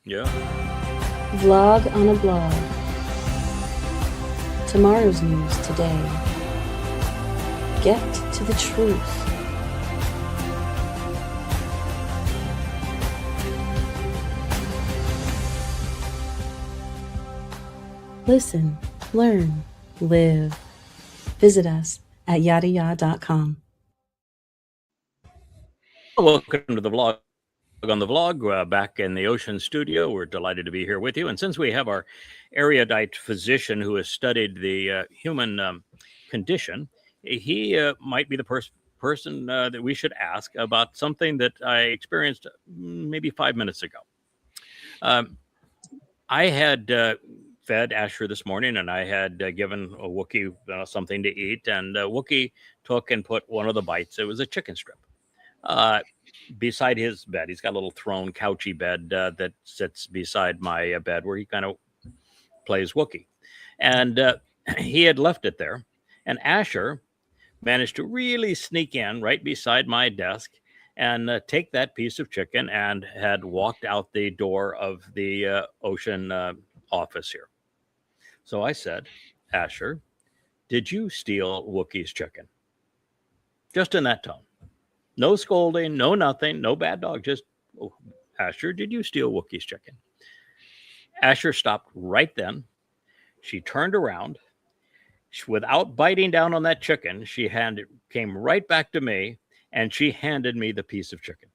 Yeah. Vlog on a blog. Tomorrow's news today. Get to the truth. Listen, learn, live. Visit us at yadaya.com. Welcome to the vlog on the vlog back in the Ocean Studio. We're delighted to be here with you. And since we have our erudite physician who has studied the human condition, he might be the person that we should ask about something that I experienced maybe 5 minutes ago. I had fed Asher this morning, and I had given a Wookie something to eat, and Wookie took and put one of the bites. It was a chicken strip. Beside his bed. He's got a little throne, couchy bed that sits beside my bed where he kind of plays Wookiee. And he had left it there. And Asher managed to really sneak in right beside my desk and take that piece of chicken and had walked out the door of the Ocean office here. So I said, Asher, did you steal Wookiee's chicken? Just in that tone. No scolding, no nothing, no bad dog. Just, oh, Asher, did you steal Wookiee's chicken? Asher stopped right then. She turned around. Without biting down on that chicken, came right back to me, and she handed me the piece of chicken.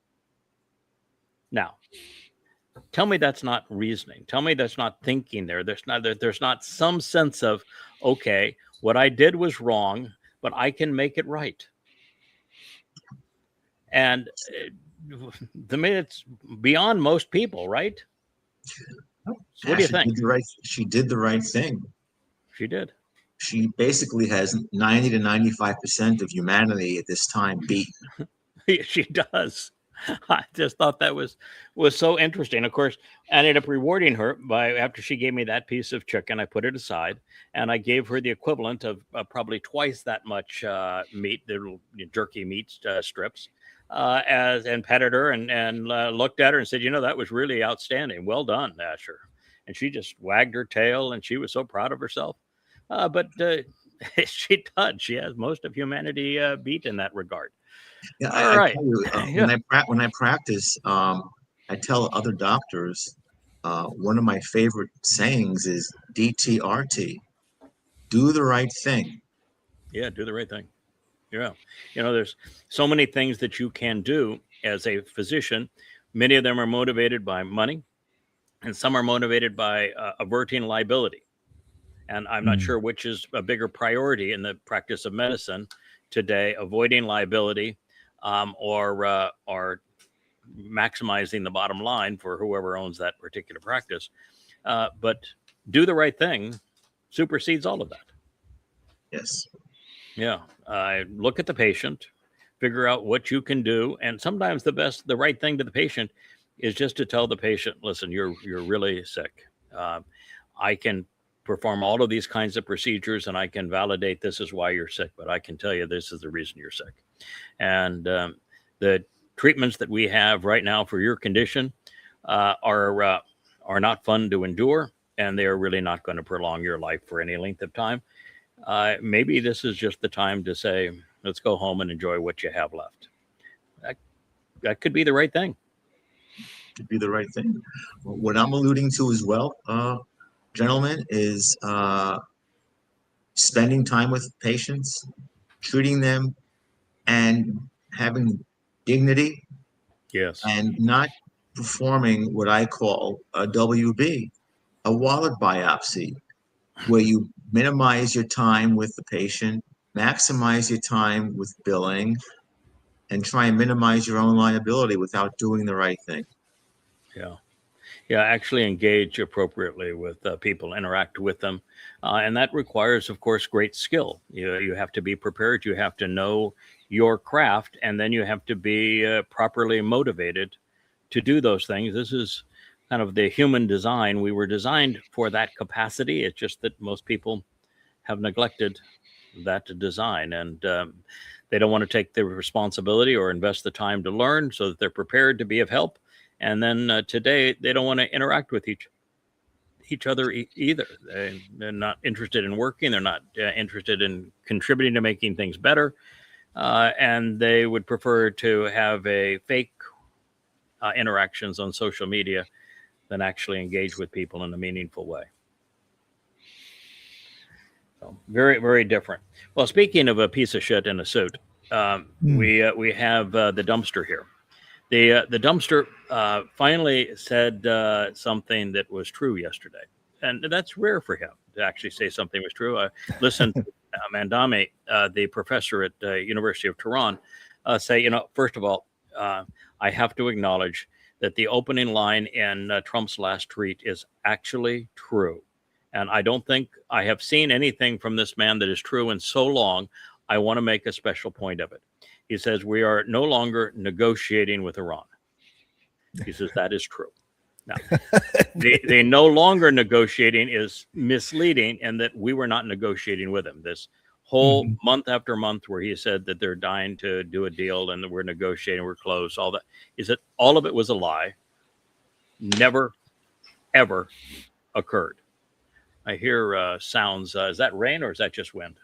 Now, tell me that's not reasoning. Tell me that's not thinking there. There's not some sense of, okay, what I did was wrong, but I can make it right. And the minutes beyond most people, right? So what do you think? She did the right thing. She did. She basically has 90 to 95% of humanity at this time beaten. She does. I just thought that was so interesting. Of course, I ended up rewarding her after she gave me that piece of chicken, I put it aside and I gave her the equivalent of probably twice that much meat, the little jerky meat strips. And petted her and looked at her and said, that was really outstanding. Well done, Asher. And she just wagged her tail and she was so proud of herself. But she does. She has most of humanity beat in that regard. Yeah, All right. When I practice, I tell other doctors, one of my favorite sayings is DTRT, do the right thing. Yeah, do the right thing. Yeah. There's so many things that you can do as a physician. Many of them are motivated by money, and some are motivated by averting liability. And I'm not sure which is a bigger priority in the practice of medicine today, avoiding liability or maximizing the bottom line for whoever owns that particular practice. But do the right thing supersedes all of that. Yes. Yeah. Look at the patient, figure out what you can do. And sometimes the right thing to the patient is just to tell the patient, listen, you're really sick. I can perform all of these kinds of procedures and I can validate this is why you're sick, but I can tell you this is the reason you're sick. And the treatments that we have right now for your condition are not fun to endure, and they are really not going to prolong your life for any length of time. Maybe this is just the time to say, let's go home and enjoy what you have left. That could be the right thing. Could be the right thing. What I'm alluding to as well, gentlemen, is spending time with patients, treating them, and having dignity. Yes. And not performing what I call a WB, a wallet biopsy, where you minimize your time with the patient, maximize your time with billing, and try and minimize your own liability without doing the right thing. Yeah. Actually engage appropriately with people, interact with them. And that requires, of course, great skill. You have to be prepared. You have to know your craft, and then you have to be properly motivated to do those things. This is kind of the human design. We were designed for that capacity. It's just that most people have neglected that design, and they don't want to take the responsibility or invest the time to learn so that they're prepared to be of help. And then today they don't want to interact with each other either. They're not interested in working. They're not interested in contributing to making things better. And they would prefer to have a fake interactions on social media than actually engage with people in a meaningful way. So very, very different. Well, speaking of a piece of shit in a suit, we have the dumpster here. The dumpster finally said something that was true yesterday, and that's rare for him to actually say something was true. Listen to Mandami, the professor at University of Tehran, say, first of all, I have to acknowledge that the opening line in Trump's last tweet is actually true. And I don't think I have seen anything from this man that is true in so long. I want to make a special point of it. He says, we are no longer negotiating with Iran. He says, that is true. Now, the no longer negotiating is misleading, and that we were not negotiating with him. This whole month after month where he said that they're dying to do a deal and that we're negotiating, we're close, all that, is that all of it was a lie. Never, ever occurred. I hear sounds. Is that rain or is that just wind,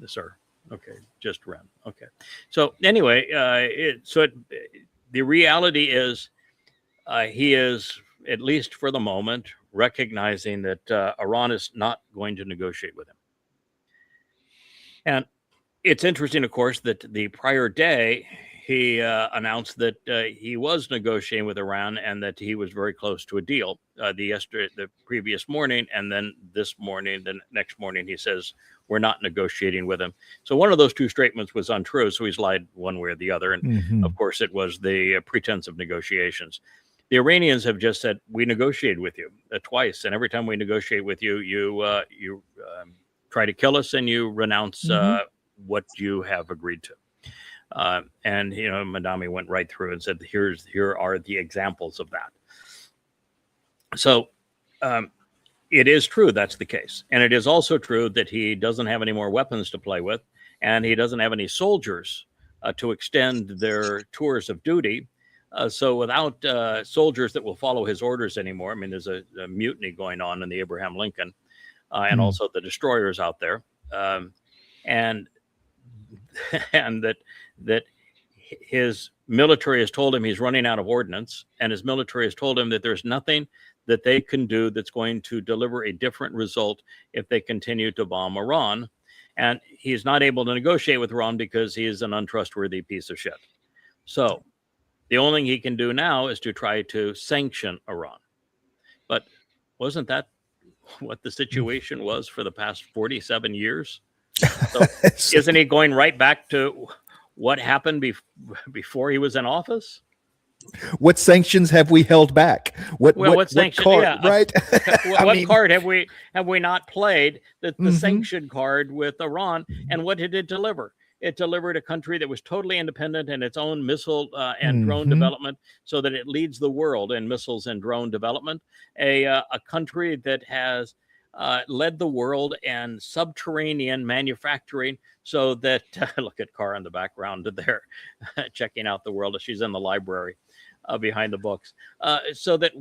sir? Okay, just rain. Okay. So anyway, the reality is he is, at least for the moment, recognizing that Iran is not going to negotiate with him. And it's interesting, of course, that the prior day he announced that he was negotiating with Iran and that he was very close to a deal the previous morning. And then this morning, the next morning, he says, we're not negotiating with him. So one of those two statements was untrue. So he's lied one way or the other. And of course, it was the pretense of negotiations. The Iranians have just said, we negotiated with you twice. And every time we negotiate with you, you try to kill us and you renounce what you have agreed to. And Mandami went right through and said, here are the examples of that. So it is true that's the case. And it is also true that he doesn't have any more weapons to play with, and he doesn't have any soldiers to extend their tours of duty. So without soldiers that will follow his orders anymore, I mean, there's a mutiny going on in the Abraham Lincoln and also the destroyers out there. And that his military has told him he's running out of ordnance, and his military has told him that there's nothing that they can do that's going to deliver a different result if they continue to bomb Iran. And he's not able to negotiate with Iran because he is an untrustworthy piece of shit. So the only thing he can do now is to try to sanction Iran. But wasn't that what the situation was for the past 47 years? So isn't he going right back to what happened before he was in office? What sanctions have we held back? What sanction? Card, yeah, right? what card have we not played? The sanction card with Iran, and what did it deliver? It delivered a country that was totally independent in its own missile and drone development, so that it leads the world in missiles and drone development. A country that has led the world in subterranean manufacturing, so that look at Cara in the background there, checking out the world. She's in the library behind the books, so that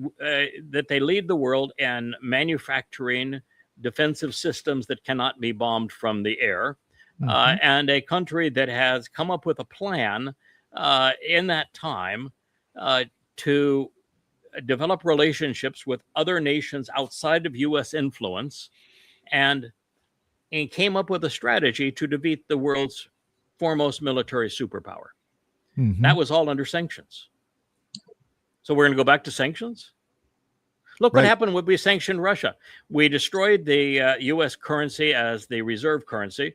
they lead the world in manufacturing defensive systems that cannot be bombed from the air, and a country that has come up with a plan in that time to develop relationships with other nations outside of U.S. influence, and came up with a strategy to defeat the world's foremost military superpower. That was all under sanctions. So we're going to go back to sanctions? Look what happened when we sanctioned Russia. We destroyed the U.S. currency as the reserve currency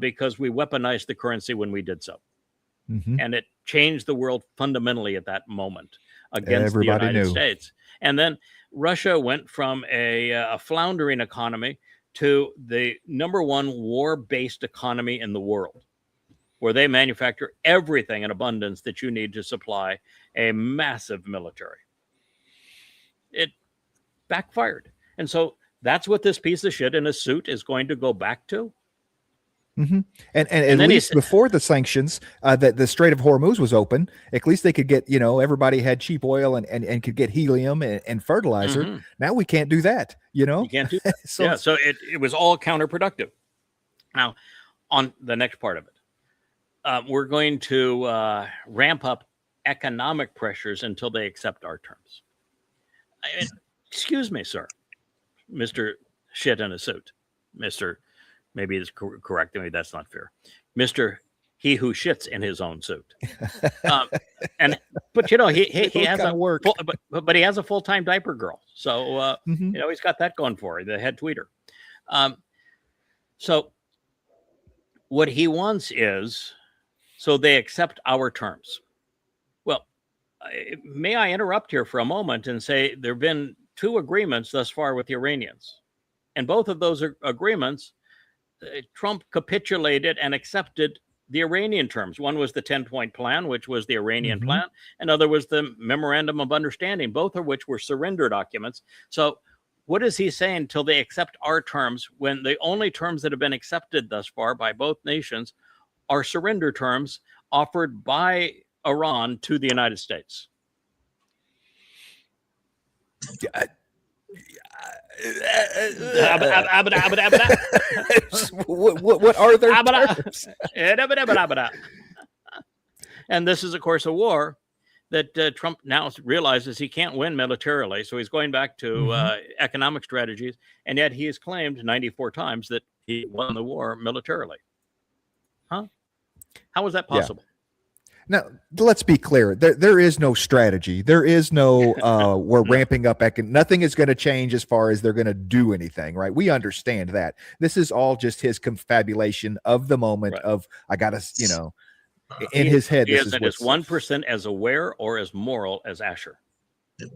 because we weaponized the currency when we did so. And it changed the world fundamentally at that moment against the United States. And then Russia went from a floundering economy to the number one war-based economy in the world, where they manufacture everything in abundance that you need to supply a massive military. It backfired. And so that's what this piece of shit in a suit is going to go back to. hmm And at And then least before the sanctions, that the Strait of Hormuz was open. At least they could get, everybody had cheap oil and could get helium and fertilizer. Mhm. Now we can't do that. You can't do that. So Yeah, so it was all counterproductive. Now, on the next part of it, we're going to ramp up economic pressures until they accept our terms. Excuse me, sir, Mr. Shit in a suit, Mr. Maybe it's correct. Maybe that's not fair. Mr. He who shits in his own suit. But he has a work. but he has a full-time diaper girl. So Mhm. he's got that going for him, the head tweeter. So what he wants is, so they accept our terms. Well, may I interrupt here for a moment and say there have been 2 agreements thus far with the Iranians. And both of those agreements, Trump capitulated and accepted the Iranian terms. One was the 10-point plan, which was the Iranian Mhm. plan. Another was the Memorandum of Understanding, both of which were surrender documents. So what is he saying till they accept our terms when the only terms that have been accepted thus far by both nations are surrender terms offered by Iran to the United States? What are their terms? And this is, of course, a war that Trump now realizes he can't win militarily. So he's going back to economic strategies. And yet he has claimed 94 times that he won the war militarily. Huh? How is that possible? Now, let's be clear. There is no strategy. There is no we're ramping up. Nothing is going to change as far as they're going to do anything, right? We understand that. This is all just his confabulation of the moment of, I got to, in his head. He This isn't as 1% as aware or as moral as Asher. Yeah.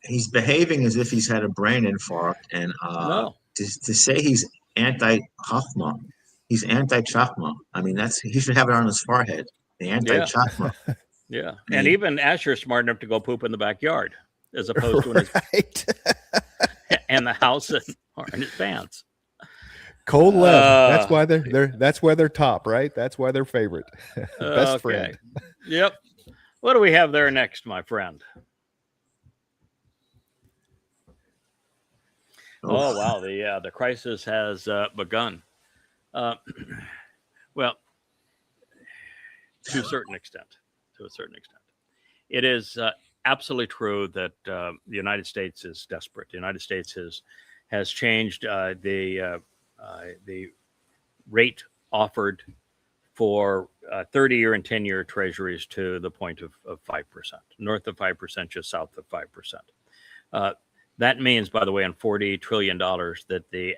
He's behaving as if he's had a brain infarct, and No. to say he's anti-Chachma, he's anti-Chachma. I mean, he should have it on his forehead. The anti-Chachma. Yeah, and even Asher's smart enough to go poop in the backyard, as opposed to in his and the house or in his pants. Cold lead. That's why they're top, right? That's why they're favorite. Best friend. Yep. What do we have there next, my friend? Oh wow, the crisis has begun. Well, to a certain extent, it is absolutely true that the United States is desperate. The United States has changed the rate offered for 30-year and 10-year treasuries to the point of 5%, north of 5%, just south of 5%. That means, by the way, on $40 trillion, that the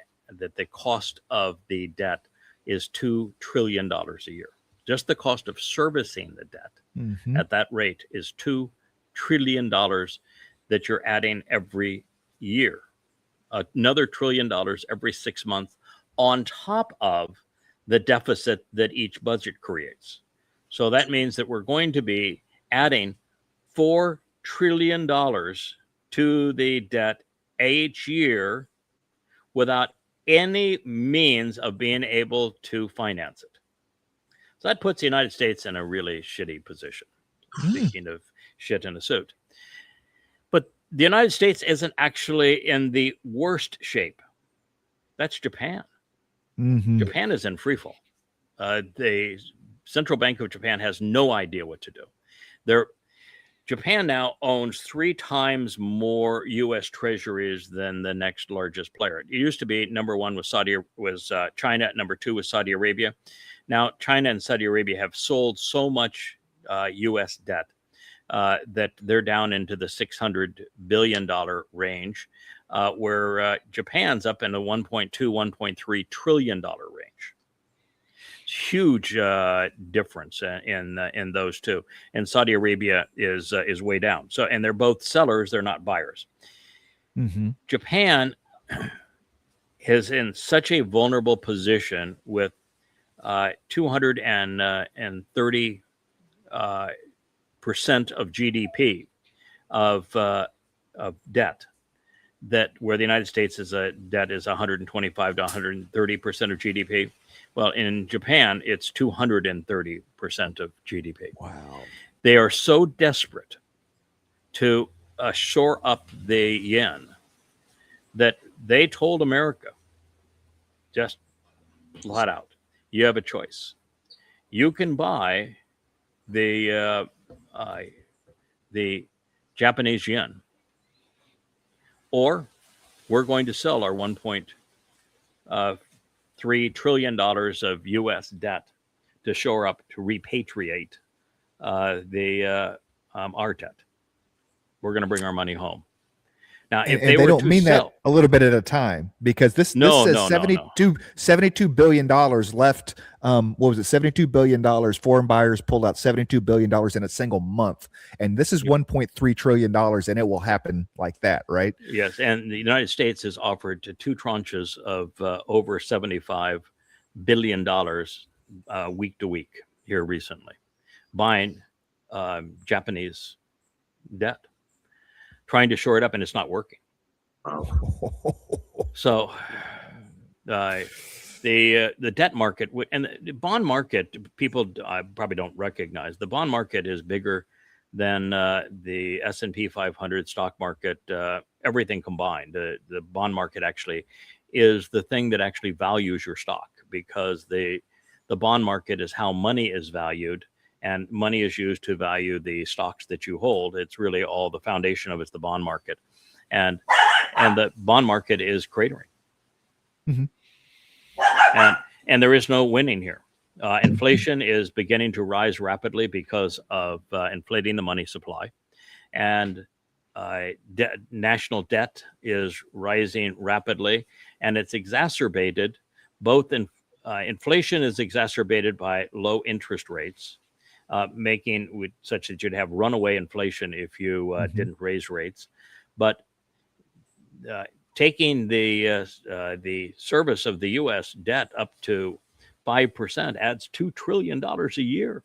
cost of the debt is $2 trillion a year. Just the cost of servicing the debt at that rate is $2 trillion that you're adding every year. Another $1 trillion every 6 months on top of the deficit that each budget creates. So that means that we're going to be adding $4 trillion to the debt each year without any means of being able to finance it. So that puts the United States in a really shitty position. Speaking of shit in a suit. But the United States isn't actually in the worst shape. That's Japan. Japan is in free fall. The Central Bank of Japan has no idea what to do. Japan now owns 3 times more U.S. treasuries than the next largest player. It used to be number 1 was China, number 2 was Saudi Arabia. Now China and Saudi Arabia have sold so much U.S. debt that they're down into the $600 billion range, where Japan's up in the $1.2-1.3 trillion range. Huge difference in those two, and Saudi Arabia is way down. So, and they're both sellers; they're not buyers. Japan is in such a vulnerable position with 230% of GDP of debt that where the United States is a debt is 125 to 130% of GDP. Well, in Japan, it's 230% of GDP. Wow. They are so desperate to shore up the yen that they told America, just flat out, you have a choice. You can buy the Japanese yen, or we're going to sell our $1.3 trillion of U.S. debt to shore up, to repatriate our debt. We're going to bring our money home. Now, if And they don't mean that a little bit at a time, because this says $72 billion left. What was it? $72 billion. Foreign buyers pulled out $72 billion in a single month. And this is $1.3 trillion, and it will happen like that, right? Yes. And the United States has offered to 2 tranches of over $75 billion week to week here recently, buying Japanese debt, trying to shore it up, and it's not working. So the debt market and the bond market, people probably don't recognize. The bond market is bigger than the S&P 500 stock market, everything combined. The bond market actually is the thing that actually values your stock, because the bond market is how money is valued. And money is used to value the stocks that you hold. It's really all the foundation of it's the bond market, and the bond market is cratering. Mm-hmm. And there is no winning here. Inflation is beginning to rise rapidly because of inflating the money supply, and national debt is rising rapidly, and it's exacerbated. Both inflation is exacerbated by low interest rates. Making such that you'd have runaway inflation if you didn't raise rates, but taking the service of the U.S. debt up to 5% adds $2 trillion a year,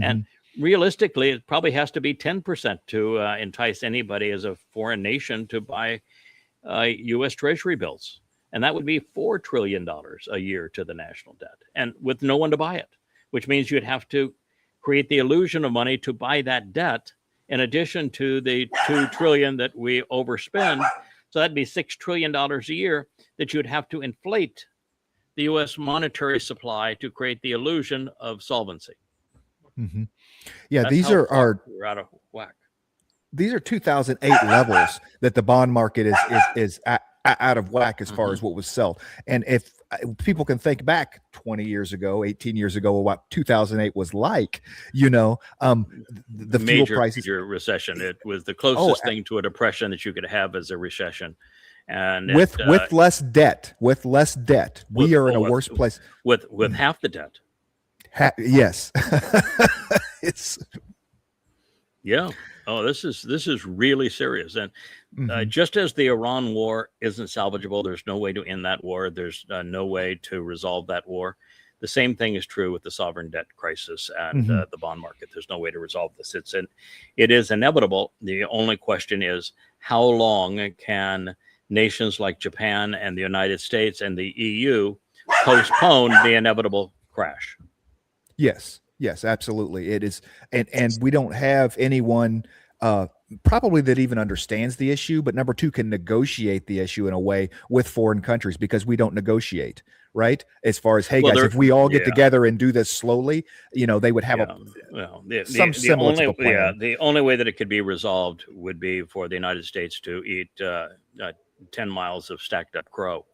and realistically, it probably has to be 10% to entice anybody as a foreign nation to buy U.S. Treasury bills, and that would be $4 trillion a year to the national debt, and with no one to buy it, which means you'd have to create the illusion of money to buy that debt, in addition to the $2 trillion that we overspend. So that'd be $6 trillion a year that you'd have to inflate the U.S. monetary supply to create the illusion of solvency. Mm-hmm. Yeah, That's these are out of whack. These are 2008 levels that the bond market is out of whack as far as what was sold. And if people can think back 20 years ago, 18 years ago, what 2008 was like, the fuel prices. Major recession. It was the closest thing to a depression that you could have as a recession. And with less debt, we are in a worse place. With half the debt. Yes. It's. Yeah. Oh, this is really serious. And just as the Iran war isn't salvageable, there's no way to end that war. There's no way to resolve that war. The same thing is true with the sovereign debt crisis and the bond market. There's no way to resolve this. It is inevitable. The only question is, how long can nations like Japan and the United States and the EU postpone the inevitable crash? Yes, absolutely. It is. And we don't have anyone probably that even understands the issue, but number two, can negotiate the issue in a way with foreign countries, because we don't negotiate, right? As far as, hey, guys, if we all get together and do this slowly, they would have some semblance of a plan. Yeah, the only way that it could be resolved would be for the United States to eat 10 miles of stacked up crow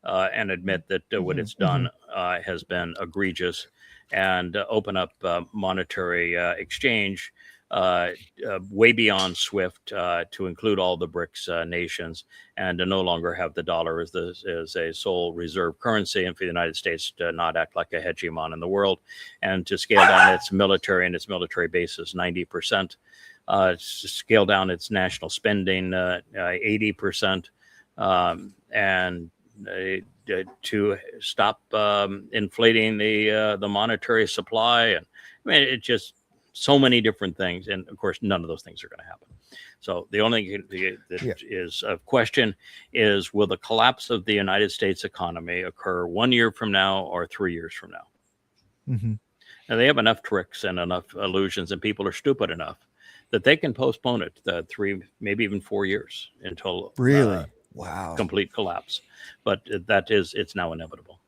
and admit that what it's done has been egregious, and open up monetary exchange way beyond SWIFT to include all the BRICS nations, and to no longer have the dollar as a sole reserve currency, and for the United States to not act like a hegemon in the world, and to scale down its military and its military bases 90%, scale down its national spending 80%, and to stop inflating the monetary supply. And I mean, it's just so many different things, and of course none of those things are going to happen. So the only thing that Yeah. is of question is, will the collapse of the United States economy occur 1 year from now or 3 years from now? Mm-hmm. Now, they have enough tricks and enough illusions, and people are stupid enough that they can postpone it 3, maybe even 4 years until Really? Wow. complete collapse. But it's now inevitable.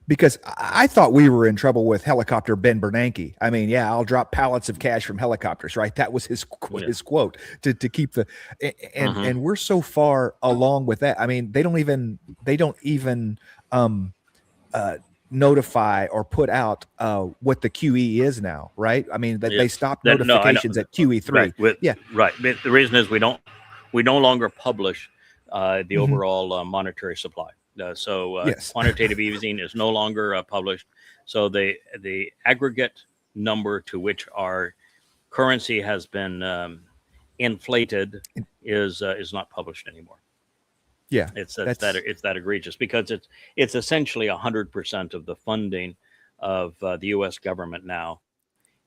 Because I thought we were in trouble with helicopter Ben Bernanke. I mean, yeah, I'll drop pallets of cash from helicopters, right? That was his quote to keep the and we're so far along with that. I mean, they don't even notify or put out what the QE is now, right? I mean, they stopped notifications at QE3. Right. But the reason is we no longer publish the overall monetary supply. Quantitative easing is no longer published. So the aggregate number to which our currency has been inflated is not published anymore. Yeah, it's that egregious, because it's essentially 100% of the funding of the U.S. government now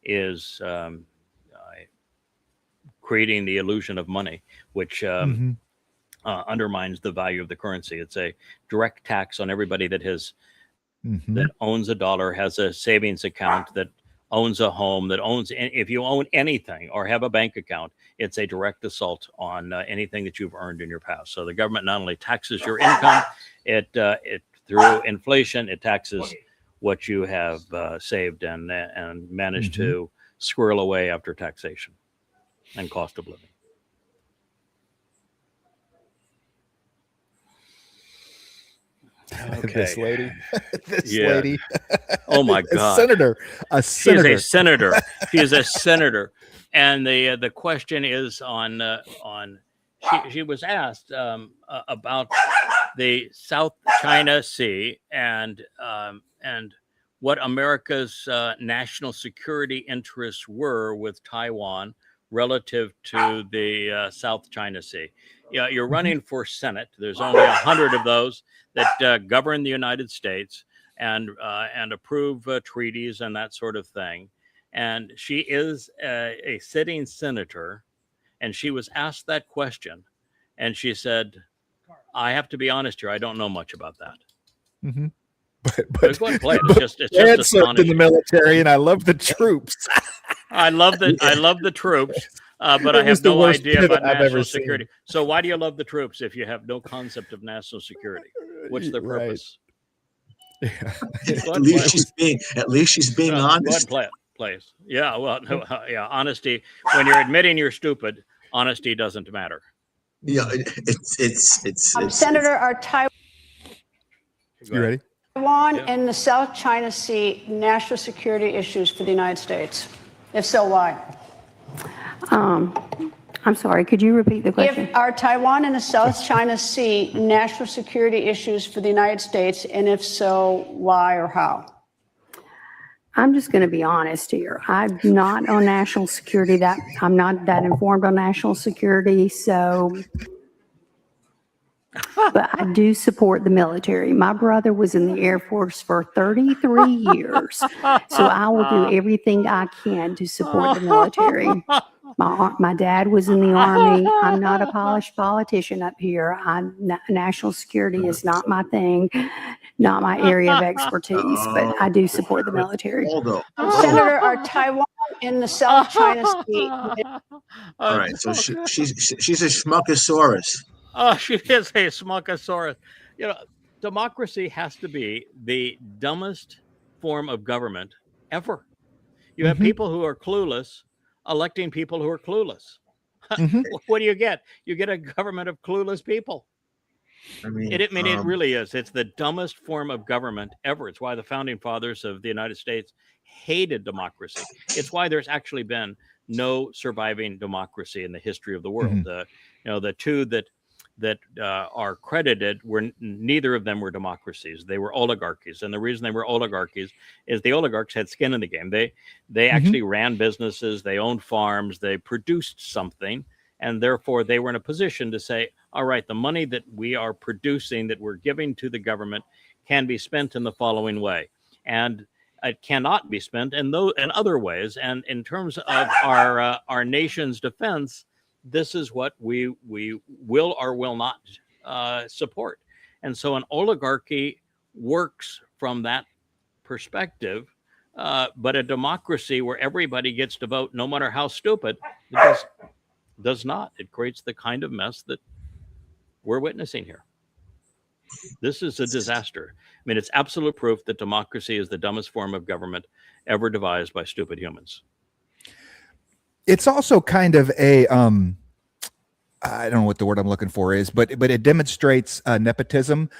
is creating the illusion of money, which undermines the value of the currency. It's a direct tax on everybody that that owns a dollar, has a savings account, that owns a home, that owns, if you own anything or have a bank account, it's a direct assault on anything that you've earned in your past. So the government not only taxes your income, it through inflation, it taxes what you have saved and managed to squirrel away after taxation and cost of living. Okay. This lady. Oh my God. A senator. She is a senator. She is a senator. And the question is she was asked about the South China Sea and what America's national security interests were with Taiwan relative to the South China Sea. Yeah, you're running for Senate. There's only 100 of those that govern the United States and approve treaties and that sort of thing. And she is a sitting senator, and she was asked that question, and she said, "I have to be honest here. I don't know much about that." Mm-hmm. But go ahead and play it. It's just astonishing. In the military, and I love the troops. I love the troops. But I have no idea about national security. So why do you love the troops if you have no concept of national security? What's their purpose? Yeah. At least she's being honest. Go ahead and play it, please. Yeah, well, yeah, honesty. When you're admitting you're stupid, honesty doesn't matter. Yeah, it's Senator, are Taiwan You ready? and the South China Sea national security issues for the United States? If so, why? I'm sorry, could you repeat the question? Are Taiwan and the South China Sea national security issues for the United States, and if so, why or how? I'm just going to be honest here. I'm not on national security. I'm not that informed on national security, but I do support the military. My brother was in the Air Force for 33 years, so I will do everything I can to support the military. My dad was in the Army. I'm not a polished politician up here. National security is not my thing, not my area of expertise, but I do support the military. Senator, are Taiwan and the South China Sea? All right, so she's a schmuckosaurus. Oh, she is a schmuckosaurus. You know, democracy has to be the dumbest form of government ever. You have people who are clueless electing people who are clueless. What do you get? You get a government of clueless people. I mean, it really is. It's the dumbest form of government ever. It's why the founding fathers of the United States hated democracy. It's why there's actually been no surviving democracy in the history of the world. The two that are credited neither of them were democracies. They were oligarchies, and the reason they were oligarchies is the oligarchs had skin in the game. They actually ran businesses, they owned farms, they produced something, and therefore they were in a position to say, all right, the money that we are producing, that we're giving to the government, can be spent in the following way. And It cannot be spent in other ways. And in terms of our nation's defense, this is what we will or will not support. And so an oligarchy works from that perspective, but a democracy where everybody gets to vote, no matter how stupid, does not. It creates the kind of mess that we're witnessing here. This is a disaster. I mean, it's absolute proof that democracy is the dumbest form of government ever devised by stupid humans. It's also kind of a I don't know what the word I'm looking for is, but it demonstrates nepotism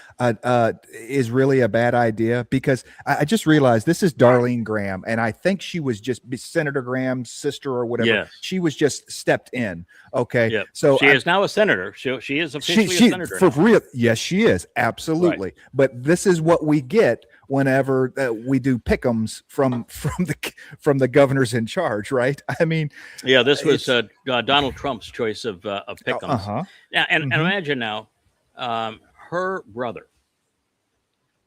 is really a bad idea, because I just realized this is Darlene Graham, and I think she was just Senator Graham's sister or whatever. Yes. She was just stepped in. Okay. Yep. So she is now a senator. She is officially a senator for now. real. Yes, she is. Absolutely. Right. But this is what we get whenever we do pick'ems from the governors in charge, right? I mean, Yeah, this was Donald Trump's choice of Pickham's. Yeah, and imagine now, her brother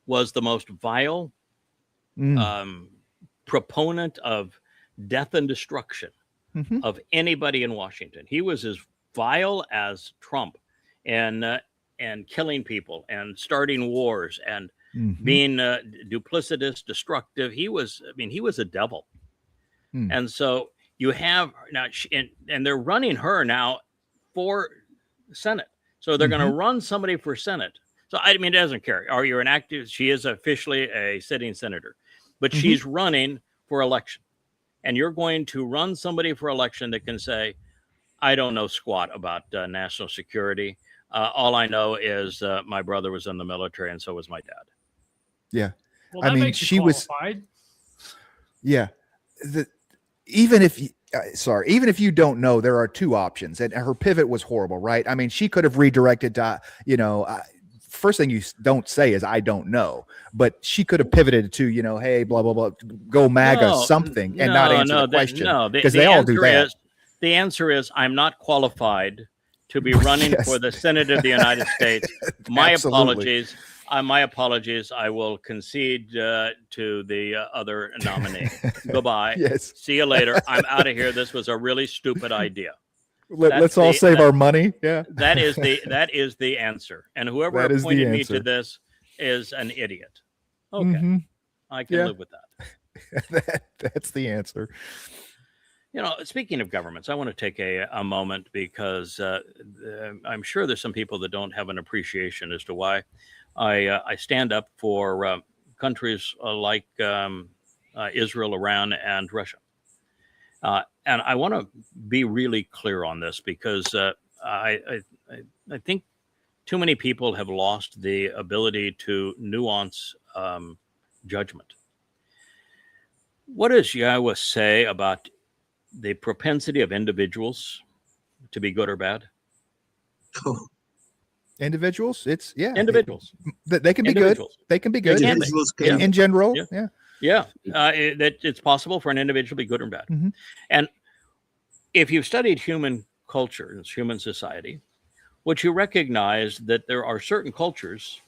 was the most vile proponent of death and destruction of anybody in Washington. He was as vile as Trump, and killing people and starting wars and being duplicitous, destructive. He was a devil. And so you have now, and they're running her now for Senate. So they're going to run somebody for Senate. So I mean, it doesn't care. Are you an active? She is officially a sitting senator, but she's running for election. And you're going to run somebody for election that can say, I don't know squat about national security. All I know is my brother was in the military, and so was my dad. Yeah. Well, that makes you qualified. Yeah. Even if you don't know, there are two options, and her pivot was horrible, right? I mean, she could have redirected to, first thing you don't say is, I don't know, but she could have pivoted to, hey, blah, blah, blah, go MAGA something and not answer the question, because they all do that. The answer is, I'm not qualified to be running for the Senate of the United States. My apologies. My apologies. I will concede to the other nominee. Goodbye. Yes. See you later. I'm out of here. This was a really stupid idea. Let's all save our money. Yeah. That is the answer. And whoever appointed me to this is an idiot. Okay. I can live with that. That's the answer. Speaking of governments, I want to take a moment, because I'm sure there's some people that don't have an appreciation as to why I stand up for countries like Israel, Iran, and Russia. And I want to be really clear on this, because I think too many people have lost the ability to nuance judgment. What does Yahweh say about the propensity of individuals to be good or bad? Individuals, individuals. They can be good. They can be good in general. That it's possible for an individual to be good or bad. And if you've studied human culture and human society, what you recognize that there are certain cultures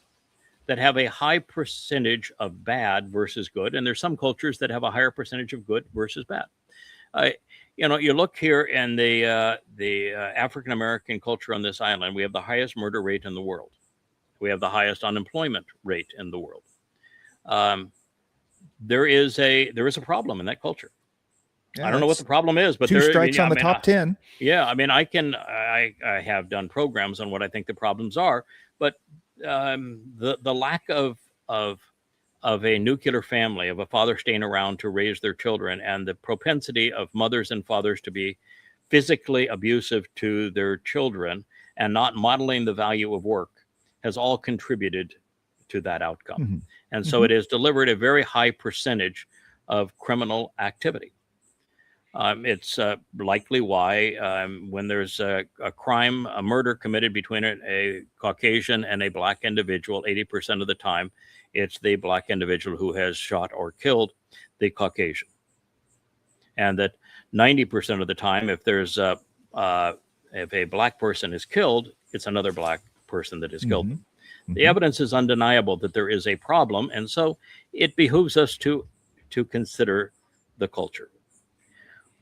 that have a high percentage of bad versus good, and there's some cultures that have a higher percentage of good versus bad. You look here in the African American culture on this island, we have the highest murder rate in the world. We have the highest unemployment rate in the world. There is a problem in that culture. Yeah, I don't know what the problem is, but two strikes on the top 10. Yeah, I mean, I have done programs on what I think the problems are, but the lack of a nuclear family, of a father staying around to raise their children, and the propensity of mothers and fathers to be physically abusive to their children and not modeling the value of work has all contributed to that outcome. And so it has delivered a very high percentage of criminal activity. It's likely why when there's a crime, a murder committed between a Caucasian and a Black individual, 80% of the time, it's the Black individual who has shot or killed the Caucasian. And that 90% of the time, if a Black person is killed, it's another Black person that has killed them. The evidence is undeniable that there is a problem. And so it behooves us to to consider the culture.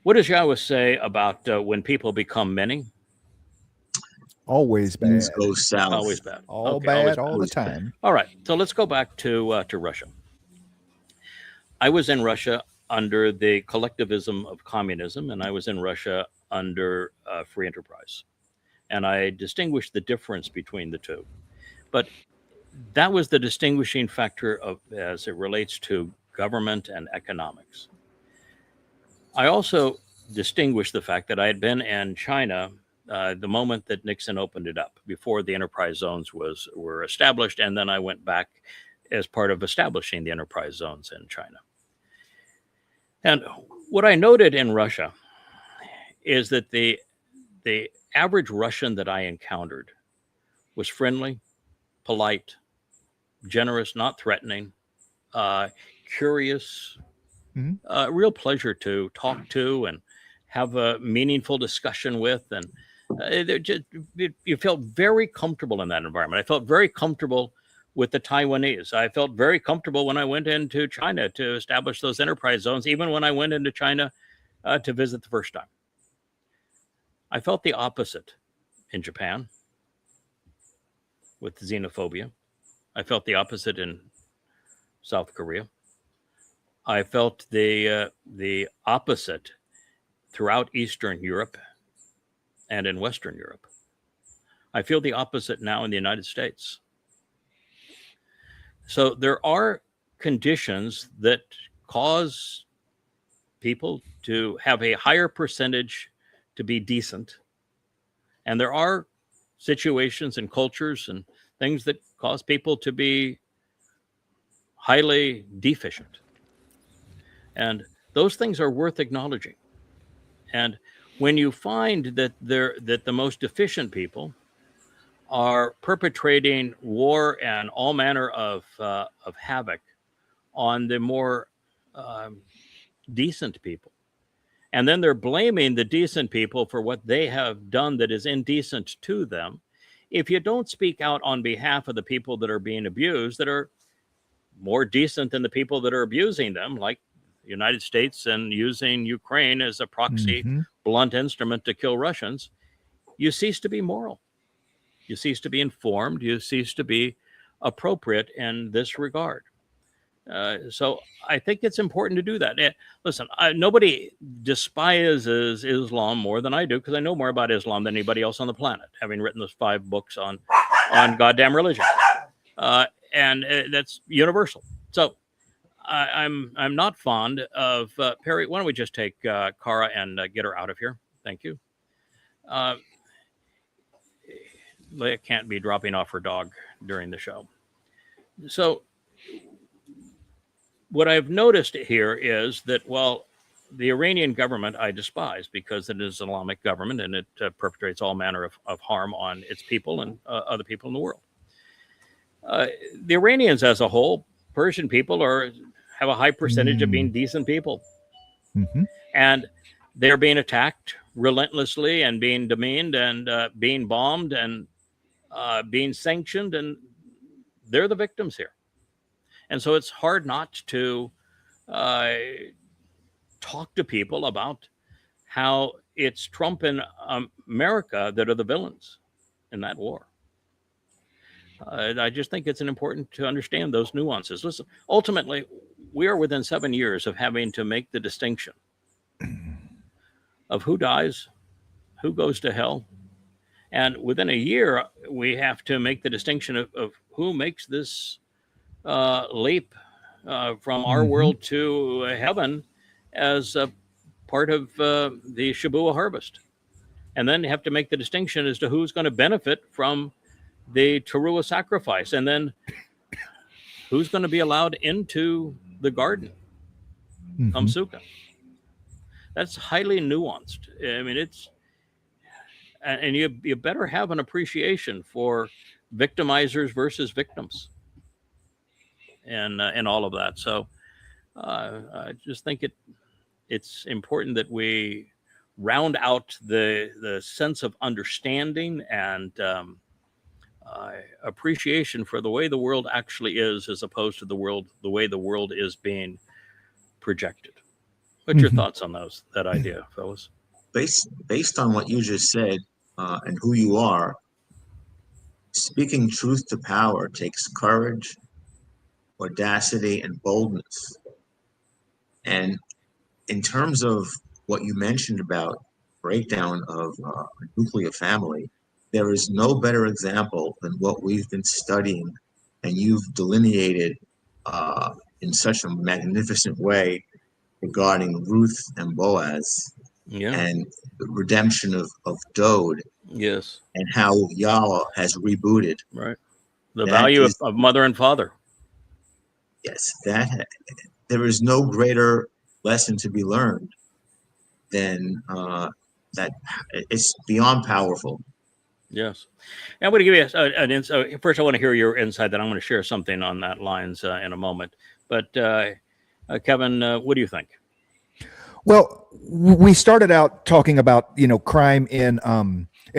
What does Yahweh say about when people become many? Always bad. Things go south. Always bad. All Okay, bad always all the Always bad. time. All right, so let's go back to Russia. I was in Russia under the collectivism of communism, and I was in Russia under free enterprise. And I distinguished the difference between the two. But that was the distinguishing factor of as it relates to government and economics. I also distinguished the fact that I had been in China the moment that Nixon opened it up, before the enterprise zones were established, and then I went back as part of establishing the enterprise zones in China. And what I noted in Russia is that the average Russian that I encountered was friendly, polite, generous, not threatening, curious, real pleasure to talk to and have a meaningful discussion with. And you felt very comfortable in that environment. I felt very comfortable with the Taiwanese. I felt very comfortable when I went into China to establish those enterprise zones, even when I went into China to visit the first time. I felt the opposite in Japan with xenophobia. I felt the opposite in South Korea. I felt the opposite throughout Eastern Europe and in Western Europe. I feel the opposite now in the United States. So there are conditions that cause people to have a higher percentage to be decent. And there are situations and cultures and things that cause people to be highly deficient. And those things are worth acknowledging. And when you find that the most deficient people are perpetrating war and all manner of havoc on the more decent people, and then they're blaming the decent people for what they have done that is indecent to them, if you don't speak out on behalf of the people that are being abused, that are more decent than the people that are abusing them, like the United States and using Ukraine as a proxy blunt instrument to kill Russians, you cease to be moral. You cease to be informed. You cease to be appropriate in this regard. So I think it's important to do that. Listen, nobody despises Islam more than I do, because I know more about Islam than anybody else on the planet, having written those 5 books on goddamn religion. And that's universal. So I'm not fond of Perry. Why don't we just take Cara and get her out of here? Thank you. Leah can't be dropping off her dog during the show. So what I've noticed here is that, well, the Iranian government I despise because it is an Islamic government and it perpetrates all manner of harm on its people and other people in the world. The Iranians as a whole, Persian people, have a high percentage of being decent people. And they're being attacked relentlessly and being demeaned and being bombed and being sanctioned, and they're the victims here. And so it's hard not to talk to people about how it's Trump and America that are the villains in that war. I just think it's important to understand those nuances. Listen, ultimately, we are within 7 years of having to make the distinction of who dies, who goes to hell. And within a year, we have to make the distinction of who makes this leap from our world to heaven as a part of the Shabua harvest. And then you have to make the distinction as to who's going to benefit from the Teruah sacrifice, and then who's going to be allowed into the garden, come Sukkah. That's highly nuanced. I mean, and you better have an appreciation for victimizers versus victims, and all of that. So I just think it's important that we round out the sense of understanding and appreciation for the way the world actually is, as opposed to the way the world is being projected. What's your Mhm. thoughts on that idea, fellas? Based on what you just said and who you are, speaking truth to power takes courage, audacity, and boldness. And in terms of what you mentioned about breakdown of a nuclear family, there is no better example than what we've been studying, and you've delineated in such a magnificent way regarding Ruth and Boaz Yeah. and the redemption of Dode Yes. and how Yahweh has rebooted. Right. The That value is- of mother and father. Yes, there is no greater lesson to be learned than that. It's beyond powerful. Yes. I'm going to give you an insight. First, I want to hear your insight. Then I'm going to share something on that lines in a moment. But Kevin, what do you think? Well, we started out talking about, crime in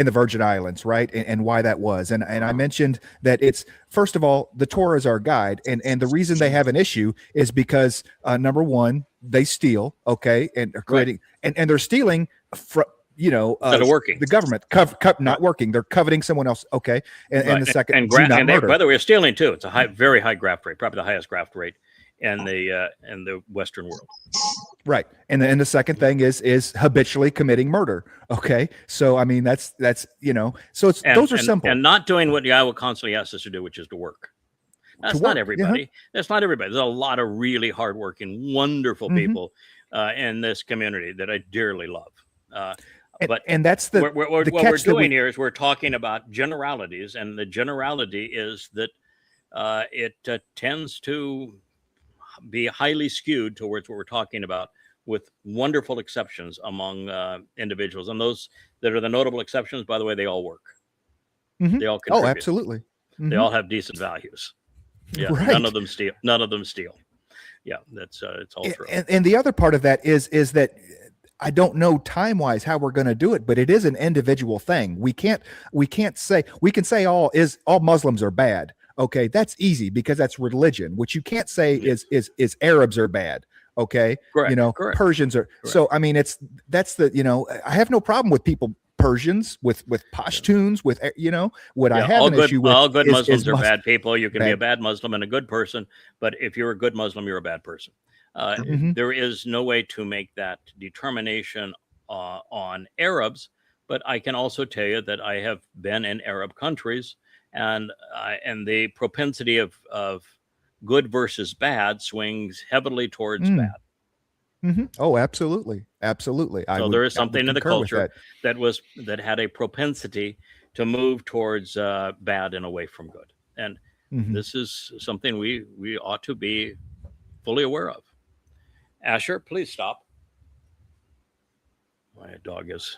the Virgin Islands, right? And why that was. And I mentioned that it's, first of all, the Torah is our guide. And the reason they have an issue is because number one, they steal, okay, and are creating and they're stealing from That are working. the government not working. They're coveting someone else, okay. And the second, and do not and murder. by the way, they're stealing too. It's a very high graft rate, probably the highest graft rate in the Western world. Right. And the second thing is habitually committing murder. Okay. So, I mean, that's, so it's, those are simple. And not doing what Yahweh constantly asks us to do, which is to work. That's not everybody. That's not everybody. There's a lot of really hardworking, wonderful people in this community that I dearly love. And that's the what we're doing here is we're talking about generalities, and the generality is that it tends to be highly skewed towards what we're talking about, with wonderful exceptions among individuals. And those that are the notable exceptions, by the way, they all work. They all contribute. Oh, absolutely. They all have decent values. Yeah, right. None of them steal. Yeah, that's it's all true. And the other part of that is that I don't know time-wise how we're going to do it, but it is an individual thing. We can say all Muslims are bad. Okay, that's easy because that's religion. What you can't say is Arabs are bad. Okay, correct, correct. Persians are. Correct. So I mean, I have no problem with people Persians, with Pashtuns, with what I have an issue with. All good Muslims are bad people. You can be a bad Muslim and a good person, but if you're a good Muslim, you're a bad person. There is no way to make that determination on Arabs, but I can also tell you that I have been in Arab countries, and the propensity of good versus bad swings heavily towards bad. Oh, absolutely. So there is something in the culture that had a propensity to move towards bad and away from good, and this is something we ought to be fully aware of. Asher, please stop. My dog is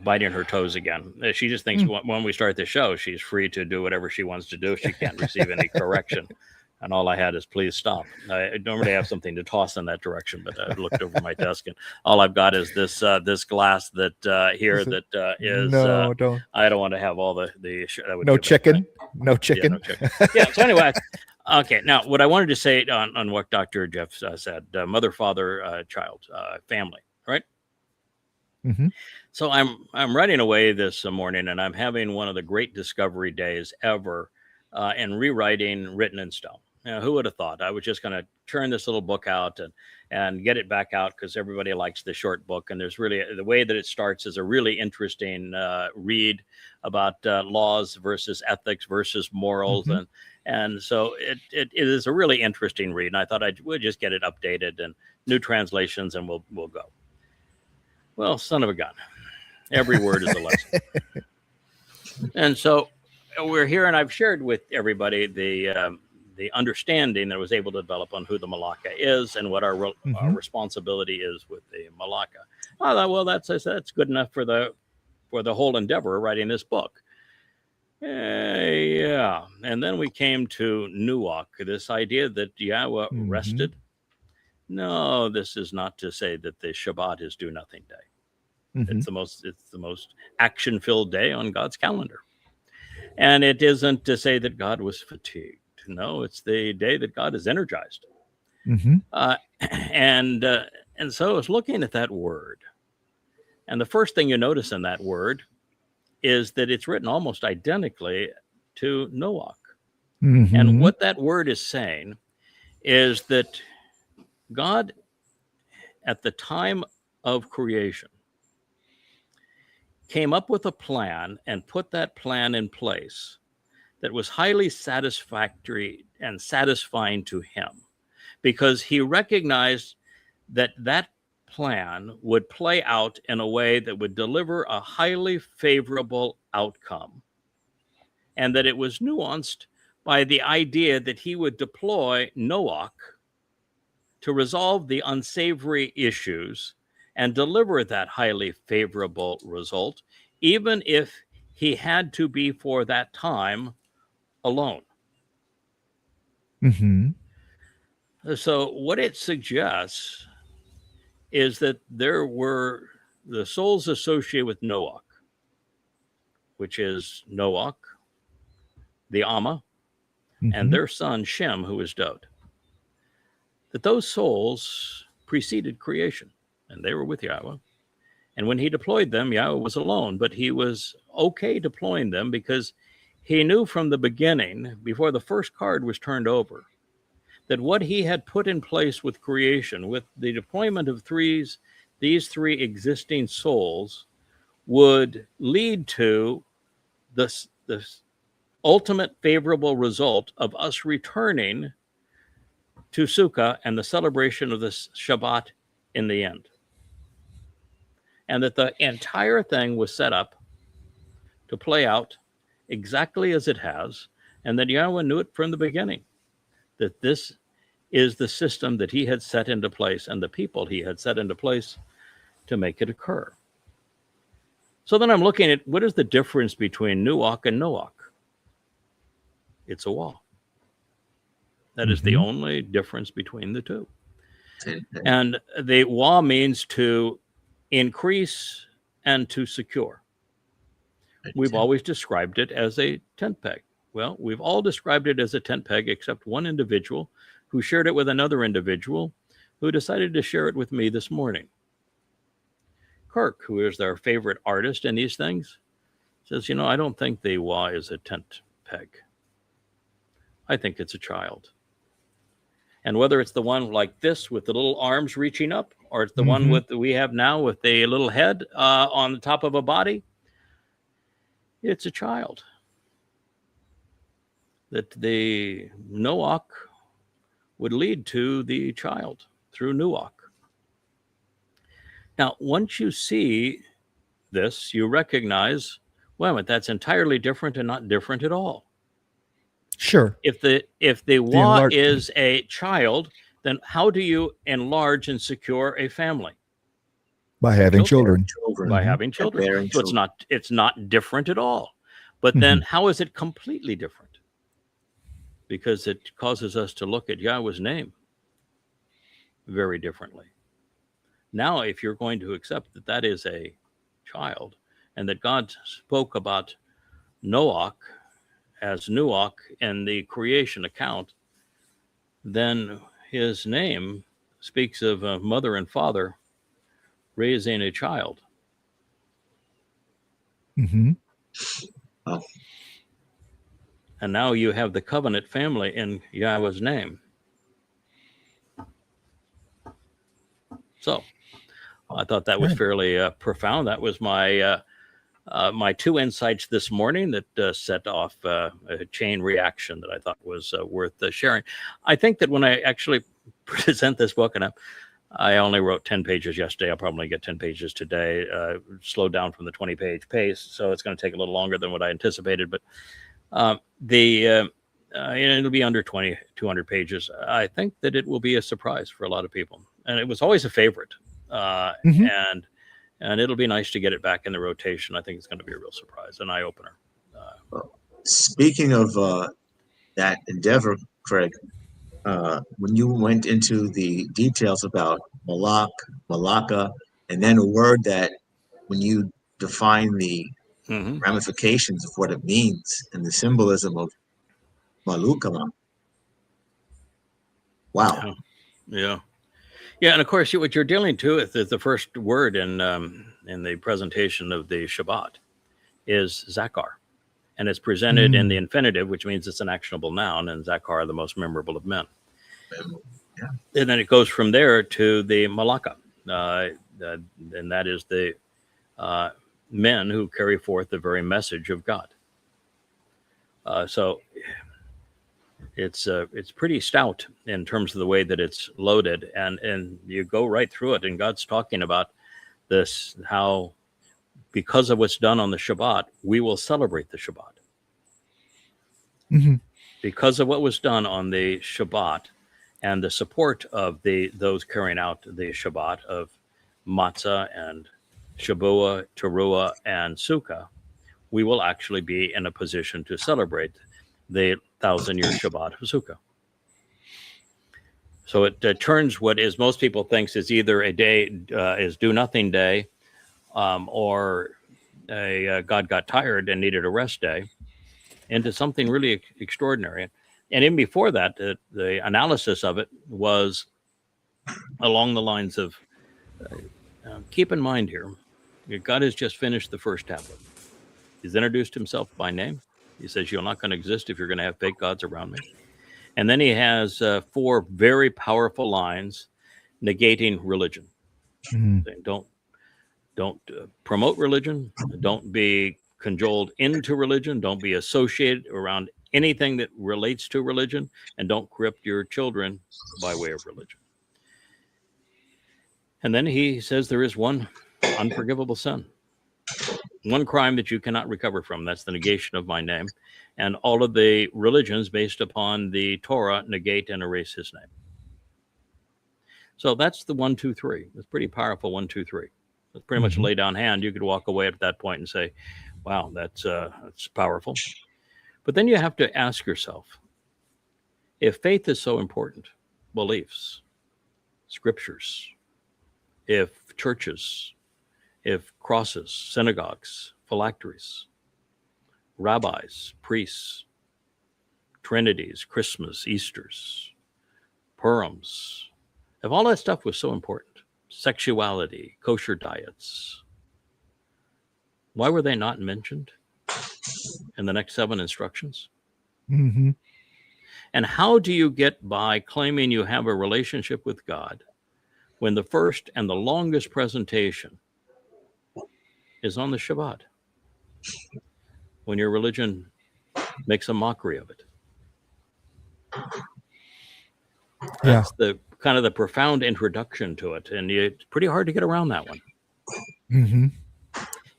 biting her toes again. She just thinks when we start the show, she's free to do whatever she wants to do. She can't receive any correction. And all I had is please stop. I normally have something to toss in that direction, but I looked over my desk and all I've got is this glass that here that is. No, don't. I don't want to have all the no chicken. No chicken. Yeah, no chicken. Yeah. So anyway, okay. Now, what I wanted to say on what Dr. Jeff said, mother, father, child, family, right? So I'm writing away this morning, and I'm having one of the great discovery days ever in rewriting Written in Stone. Now, who would have thought I was just going to turn this little book out and get it back out because everybody likes the short book. And there's really the way that it starts is a really interesting read about laws versus ethics versus morals. And so it is a really interesting read. And I thought we'd just get it updated and new translations and we'll go. Well, son of a gun. Every word is a lesson. And so we're here, and I've shared with everybody the understanding that I was able to develop on who the Malacca is and what our responsibility is with the Malacca. I thought, well, that's good enough for the whole endeavor of writing this book. Yeah. And then we came to Nuach, this idea that Yahweh rested. No, this is not to say that the Shabbat is do nothing day. It's the most action-filled day on God's calendar. And it isn't to say that God was fatigued. No, it's the day that God is energized. Mhm. And so I was looking at that word, and the first thing you notice in that word is that it's written almost identically to Noach. And Mhm. what that word is saying is that God, at the time of creation, came up with a plan and put that plan in place that was highly satisfactory and satisfying to him, because he recognized that that plan would play out in a way that would deliver a highly favorable outcome, and that it was nuanced by the idea that he would deploy Noach to resolve the unsavory issues and deliver that highly favorable result, even if he had to be for that time alone. Mhm. So, what it suggests is that there were the souls associated with Noach, which is Noach, the Amma, and Mhm. their son Shem, who is Dod, that those souls preceded creation and they were with Yahweh. And when he deployed them, Yahweh was alone, but he was okay deploying them because he knew from the beginning, before the first card was turned over, that what he had put in place with creation, with the deployment of these three existing souls, would lead to this ultimate favorable result of us returning to Sukkah and the celebration of this Shabbat in the end. And that the entire thing was set up to play out exactly as it has, and that Yahweh knew it from the beginning, that this is the system that he had set into place and the people he had set into place to make it occur. So then I'm looking at what is the difference between Nuach and Noach? It's a wall. That is the only difference between the two. And the wah means to increase and to secure. We've always described it as a tent peg. Well, we've all described it as a tent peg except one individual who shared it with another individual who decided to share it with me this morning. Kirk, who is their favorite artist in these things, says, I don't think the wah is a tent peg. I think it's a child. And whether it's the one like this with the little arms reaching up, or it's the one we have now with the little head on the top of a body, it's a child. That the Noach would lead to the child through Nuach. Now, once you see this, you recognize, wait a minute, that's entirely different and not different at all. Sure. If the wah is a child, then how do you enlarge and secure a family? By having children. By having children. So it's not different at all. But then how is it completely different? Because it causes us to look at Yahweh's name very differently. Now, if you're going to accept that that is a child and that God spoke about Noach as Nuach in the creation account, then his name speaks of a mother and father raising a child. Oh. And now you have the covenant family in Yahweh's name. So I thought that was fairly profound. That was my my two insights this morning that set off a chain reaction that I thought was worth sharing. I think that when I actually present this book, and I only wrote 10 pages yesterday, I'll probably get 10 pages today, slowed down from the 20-page pace, so it's going to take a little longer than what I anticipated, but it'll be under 200 pages. I think that it will be a surprise for a lot of people, and it was always a favorite, and it'll be nice to get it back in the rotation. I think it's going to be a real surprise, an eye-opener. Speaking of that endeavor, Craig, when you went into the details about Malak, Malaka, and then a word that when you define the ramifications of what it means and the symbolism of Malukama, wow. Yeah. Yeah, and of course, what you're dealing to with is the first word in the presentation of the Shabbat is Zakar, and it's presented in the infinitive, which means it's an actionable noun, and Zakar, the most memorable of men. Yeah. And then it goes from there to the Malaka, and that is the men who carry forth the very message of God. So it's pretty stout in terms of the way that it's loaded, and you go right through it, and God's talking about this, how because of what's done on the Shabbat, we will celebrate the Shabbat. Because of what was done on the Shabbat and the support of those carrying out the Shabbat of Matzah and Shavuot, Teruah, and Sukkah, we will actually be in a position to celebrate the 1,000-year Shabbat of Sukkah. So it turns what is most people thinks is either a day is do nothing day, or a God got tired and needed a rest day, into something really extraordinary. And even before that, the analysis of it was along the lines of keep in mind here, God has just finished the first tablet. He's introduced himself by name. He says, you're not going to exist if you're going to have fake gods around me. And then he has 4 very powerful lines negating religion. Saying, don't promote religion. Don't be cajoled into religion. Don't be associated around anything that relates to religion. And don't corrupt your children by way of religion. And then he says there is one unforgivable sin. One crime that you cannot recover from. That's the negation of my name. And all of the religions based upon the Torah negate and erase his name. So that's the 1, 2, 3. It's pretty powerful 1, 2, 3. It's pretty much lay down hand. You could walk away at that point and say, wow, that's powerful. But then you have to ask yourself, if faith is so important, beliefs, scriptures, if churches, if crosses, synagogues, phylacteries, rabbis, priests, trinities, Christmas, Easters, Purims, if all that stuff was so important, sexuality, kosher diets, why were they not mentioned in the next 7 instructions? And how do you get by claiming you have a relationship with God when the first and the longest presentation is on the Shabbat, when your religion makes a mockery of it? That's the kind of the profound introduction to it, and it's pretty hard to get around that one.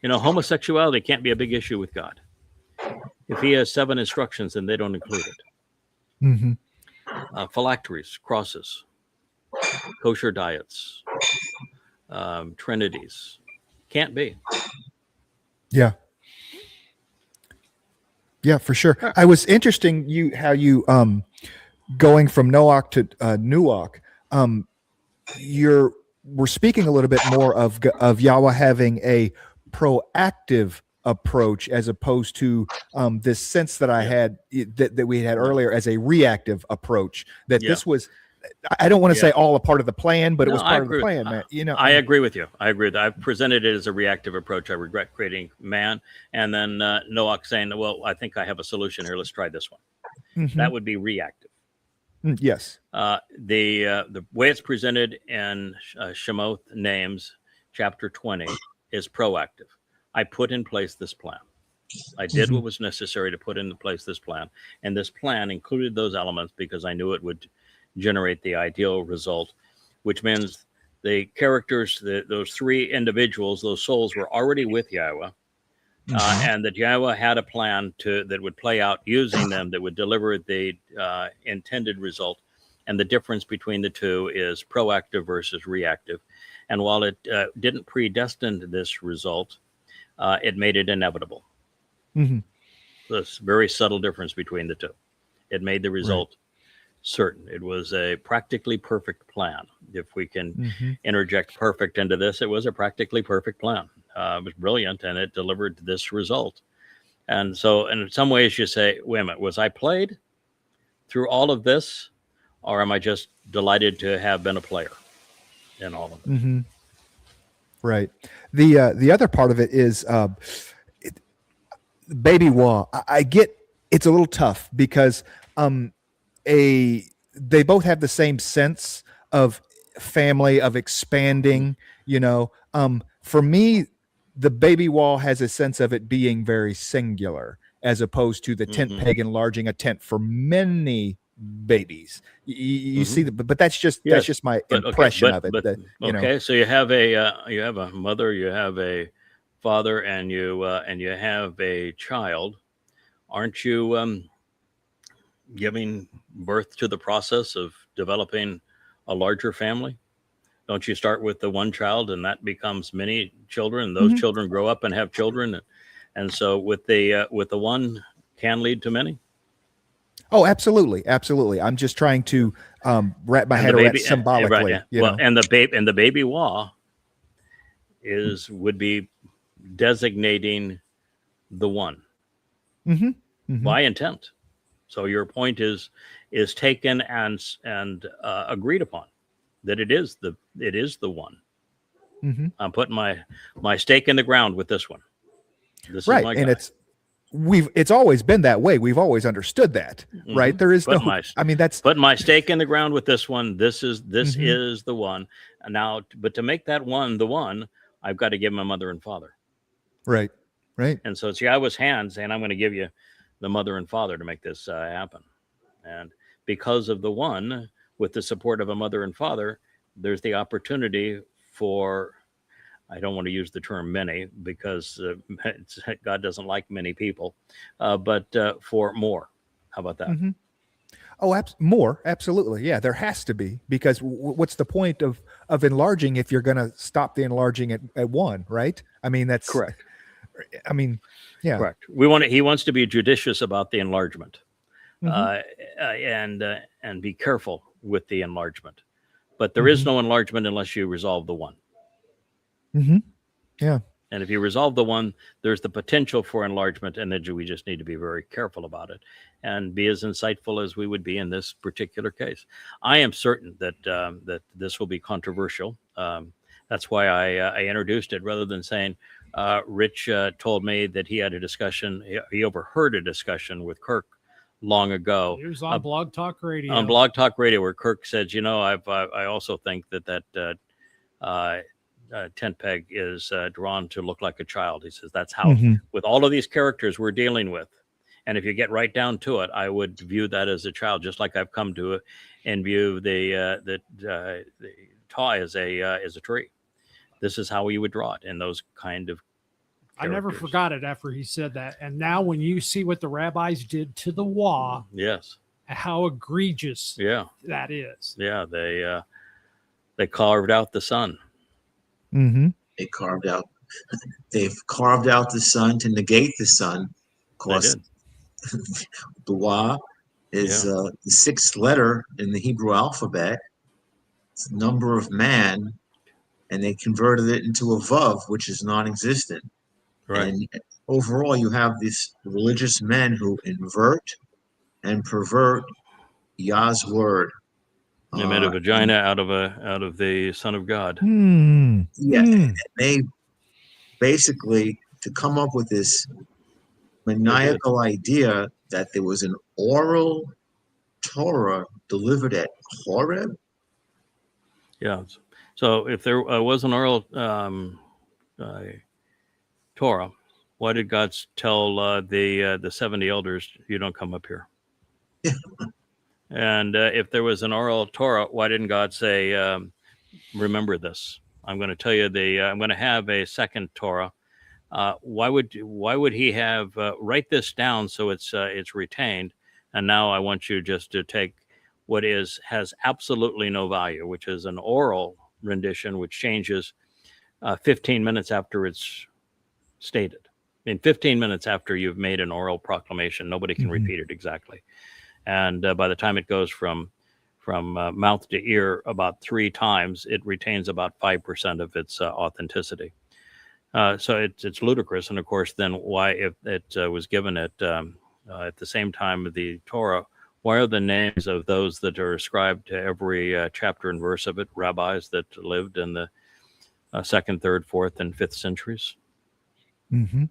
You know, homosexuality can't be a big issue with God. If he has 7 instructions and they don't include it. Phylacteries, crosses, kosher diets, trinities, can't be. Yeah, for sure. I was interesting how you going from Noach to Nuach. We're speaking a little bit more of Yahweh having a proactive approach as opposed to this sense that I had that we had earlier as a reactive approach. That this was, I don't want to say all a part of the plan, but it was part of the plan, man. You know, I agree with you. I've presented it as a reactive approach. I regret creating man, and then Noach saying, "Well, I think I have a solution here. Let's try this one." That would be reactive. Yes. The way it's presented in Shemoth Names, chapter 20, is proactive. I put in place this plan. I did what was necessary to put into place this plan, and this plan included those elements because I knew it would generate the ideal result, which means the characters, those 3 individuals, those souls were already with Yahweh, and that Yahweh had a plan that would play out using them, that would deliver the intended result. And the difference between the two is proactive versus reactive. And while it didn't predestine this result, it made it inevitable. This very subtle difference between the two. It made the result certain. It was a practically perfect plan. If we can interject perfect into this, it was a practically perfect plan. It was brilliant, and it delivered this result. And so in some ways you say, wait a minute, was I played through all of this? or am I just delighted to have been a player in all of it? Mm-hmm. Right. The other part of it is Baby Wah. I get it's a little tough because they both have the same sense of family, of expanding, for me, the Baby Wall has a sense of it being very singular as opposed to the tent peg enlarging a tent for many babies. You see but that's just my impression of it. So you have a mother, you have a father, and you have a child. Aren't you giving birth to the process of developing a larger family? Don't you start with the one child and that becomes many children? Those children grow up and have children, and so with the one can lead to many. Oh, absolutely, absolutely. I'm just trying to wrap my head around it symbolically. And the Baby Wah would be designating the one by intent. So your point is taken and agreed upon, that it is the one. I'm putting my stake in the ground with this one. This is my guy. And it's always been that way. We've always understood that, right? There is put my stake in the ground with this one. This is the one. And now, but to make that one the one, I've got to give my mother and father. Right. And so it's Yahweh's hand saying, I'm going to give you the mother and father to make this happen. And because of the one, with the support of a mother and father, there's the opportunity for, I don't want to use the term many because God doesn't like many people, but for more. How about that? Oh, more. Absolutely. Yeah, there has to be, because what's the point of enlarging if you're going to stop the enlarging at one, right? I mean, that's correct. I mean, yeah. Correct. He wants to be judicious about the enlargement and be careful with the enlargement. But there is no enlargement unless you resolve the one. Yeah. And if you resolve the one, there's the potential for enlargement, and then we just need to be very careful about it and be as insightful as we would be in this particular case. I am certain that that this will be controversial. That's why I introduced it rather than saying, Rich told me that he had a discussion. He overheard a discussion with Kirk long ago. He was on Blog Talk Radio. On Blog Talk Radio, where Kirk said, I also think that tent peg is drawn to look like a child. He says that's how, with all of these characters we're dealing with, and if you get right down to it, I would view that as a child, just like I've come to and view the taw as a tree. This is how we would draw it in those kind of characters. I never forgot it after he said that. And now when you see what the rabbis did to the Wah, yes, how egregious that is. Yeah, they carved out the sun. They've carved out the sun to negate the sun. Of course, the Wah is the sixth letter in the Hebrew alphabet. It's the number of man, and they converted it into a Vav, which is non-existent. Right. And overall, you have these religious men who invert and pervert Yah's word. They made a vagina out of the Son of God. They basically, to come up with this maniacal idea that there was an oral Torah delivered at Horeb. Yeah. So if there was an oral Torah, why did God tell the 70 elders, you don't come up here? And if there was an oral Torah, why didn't God say, remember this? I'm going to tell you I'm going to have a second Torah. Why would he have write this down so it's retained? And now I want you just to take what has absolutely no value, which is an oral rendition, which changes 15 minutes after it's stated. In 15 minutes after you've made an oral proclamation, nobody can repeat it exactly. And by the time it goes from mouth to ear about 3 times, it retains about 5% of its authenticity. So it's ludicrous. And of course, then why, if it was given at the same time of the Torah, Why are the names of those that are ascribed to every chapter and verse of it rabbis that lived in the second, third, fourth, and fifth centuries? Mm-hmm.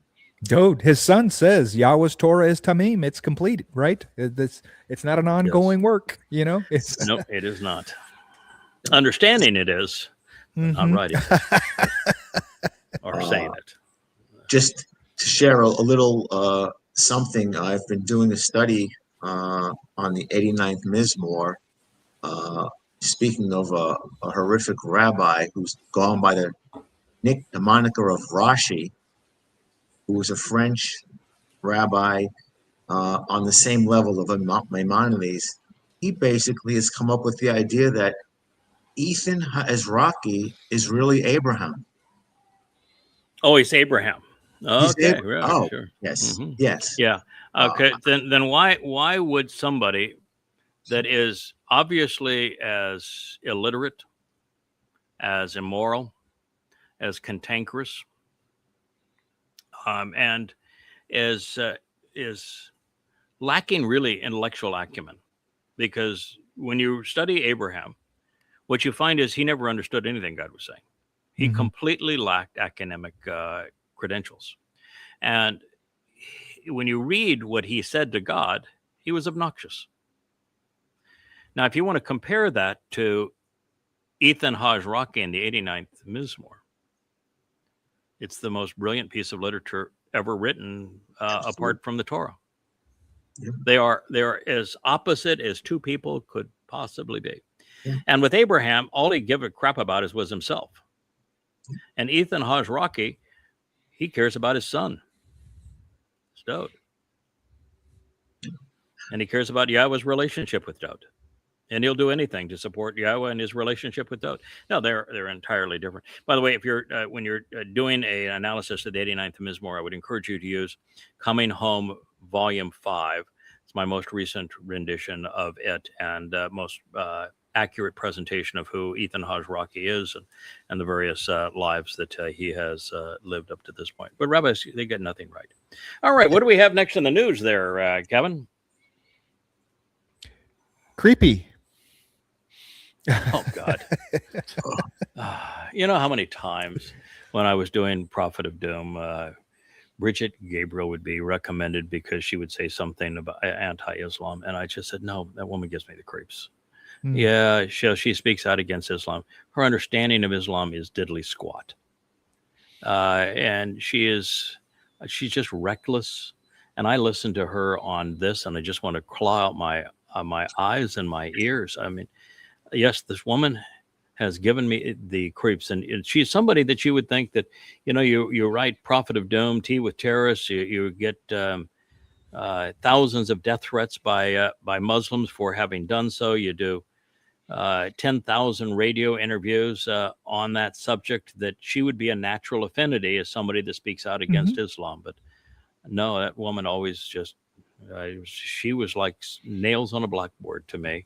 Dude, his son says Yahweh's Torah is Tamim. It's complete, right? It's not an ongoing work, you know? It's No, it is not. Understanding it is, not writing it or saying it. Just to share a little something, I've been doing a study on the 89th Mizmor. Speaking of a horrific rabbi who's gone by the moniker of Rashi, who was a French rabbi on the same level of Maimonides, he basically has come up with the idea that Ethan Ezraki is really Abraham. Oh, he's Abraham. Okay, right, oh, sure. yes, Mhm. yes. Yeah. Okay. Then why would somebody that is obviously as illiterate, as immoral, as cantankerous, and is lacking really intellectual acumen, because when you study Abraham, what you find is he never understood anything God was saying. He completely lacked academic credentials. And when you read what he said to God, he was obnoxious. Now, if you want to compare that to Ethan Hajraki in the 89th Mizmor, it's the most brilliant piece of literature ever written apart from the Torah. Yeah. They are as opposite as two people could possibly be. Yeah. And with Abraham, all he gave a crap about was himself. And Ethan Hajraki, he cares about his son, Dowd. And he cares about Yahweh's relationship with Dowd. And he'll do anything to support Yahweh and his relationship with Dowd. No, they're entirely different. By the way, if you're when you're doing an analysis of the 89th Mizmor, I would encourage you to use Coming Home Volume 5. It's my most recent rendition of it and most accurate presentation of who Ethan Hajraki is and the various lives that he has lived up to this point. But rabbis, they get nothing right. All right, what do we have next in the news there, Kevin? creepy. Oh, God. You know how many times when I was doing Prophet of Doom, Bridget Gabriel would be recommended because she would say something about anti-Islam. And I just said, no, that woman gives me the creeps. Yeah, she speaks out against Islam. Her understanding of Islam is diddly squat. And she's just reckless. And I listen to her on this and I just want to claw out my eyes and my ears. I mean, yes, this woman has given me the creeps, and she's somebody that you would think that, you know, you write Prophet of Doom, Tea with Terrorists, you get thousands of death threats by Muslims for having done so. You do 10,000 radio interviews on that subject, that she would be a natural affinity as somebody that speaks out against Islam. But no, that woman always just, she was like nails on a blackboard to me.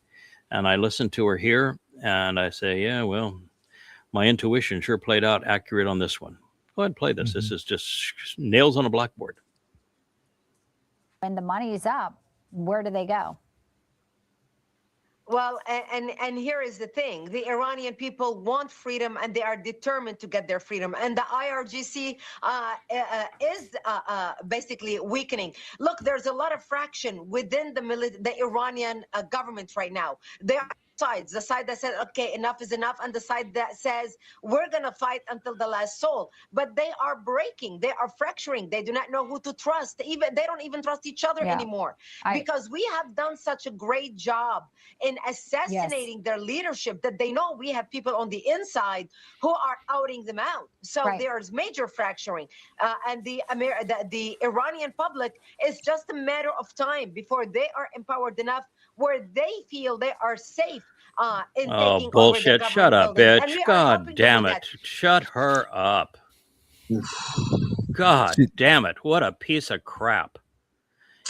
And I listened to her here and I say, yeah, well, my intuition sure played out accurate on this one. Go ahead and play this. This is just nails on a blackboard. When the money is up, where do they go? Well, and here is the thing. The Iranian people want freedom and they are determined to get their freedom. And the IRGC is basically weakening. Look, there's a lot of fraction within the Iranian government right now. There are sides, the side that said, okay, enough is enough, and the side that says, we're going to fight until the last soul. But they are breaking. They are fracturing. They do not know who to trust. They don't even trust each other anymore. Because we have done such a great job in assassinating their leadership that they know we have people on the inside who are outing them out. So there's major fracturing. And the Iranian public is just a matter of time before they are empowered enough where they feel they are safe in taking bullshit. over the Shut up, buildings. bitch. God damn it. Shut her up. God damn it. What a piece of crap.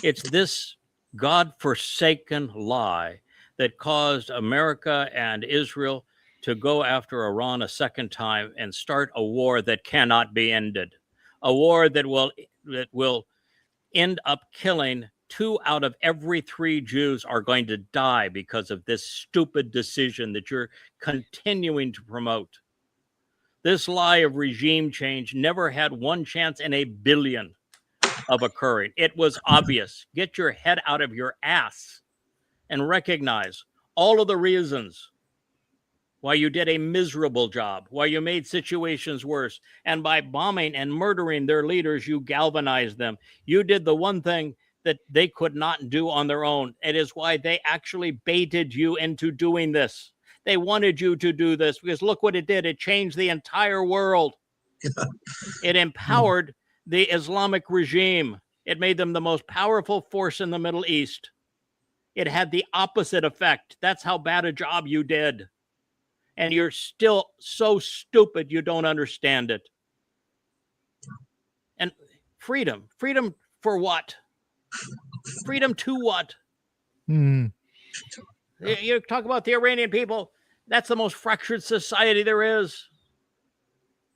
It's this God-forsaken lie that caused America and Israel to go after Iran a second time and start a war that cannot be ended. A war that will end up killing 2 out of every 3 Jews are going to die because of this stupid decision that you're continuing to promote. This lie of regime change never had one chance in a billion of occurring. It was obvious. Get your head out of your ass and recognize all of the reasons why you did a miserable job, why you made situations worse. And by bombing and murdering their leaders, you galvanized them. You did the one thing that they could not do on their own. It is why they actually baited you into doing this. They wanted you to do this because look what it did. It changed the entire world. It empowered the Islamic regime. It made them the most powerful force in the Middle East. It had the opposite effect. That's how bad a job you did. And you're still so stupid you don't understand it. And freedom for what? Freedom to what? You talk about the Iranian people. That's the most fractured society there is.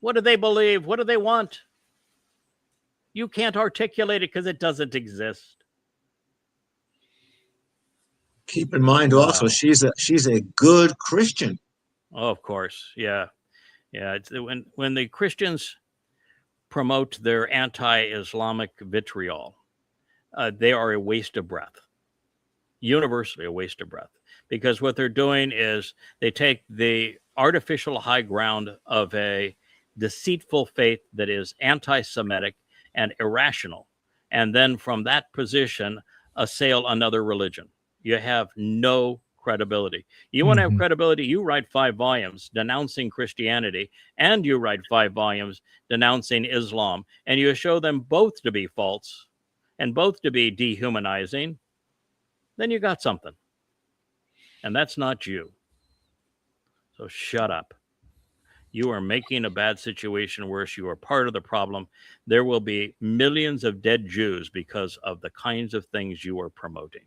What do they believe? What do they want? You can't articulate it because it doesn't exist. Keep in mind also, she's a good Christian. Oh, of course. Yeah. It's when the Christians promote their anti-Islamic vitriol, they are a waste of breath. Universally a waste of breath. Because what they're doing is they take the artificial high ground of a deceitful faith that is anti-Semitic and irrational. And then from that position, assail another religion. You have no credibility. You want to have credibility, you write 5 volumes denouncing Christianity, and you write 5 volumes denouncing Islam, and you show them both to be false and both to be dehumanizing, then you got something. And that's not you. So shut up. You are making a bad situation worse. You are part of the problem. There will be millions of dead Jews because of the kinds of things you are promoting.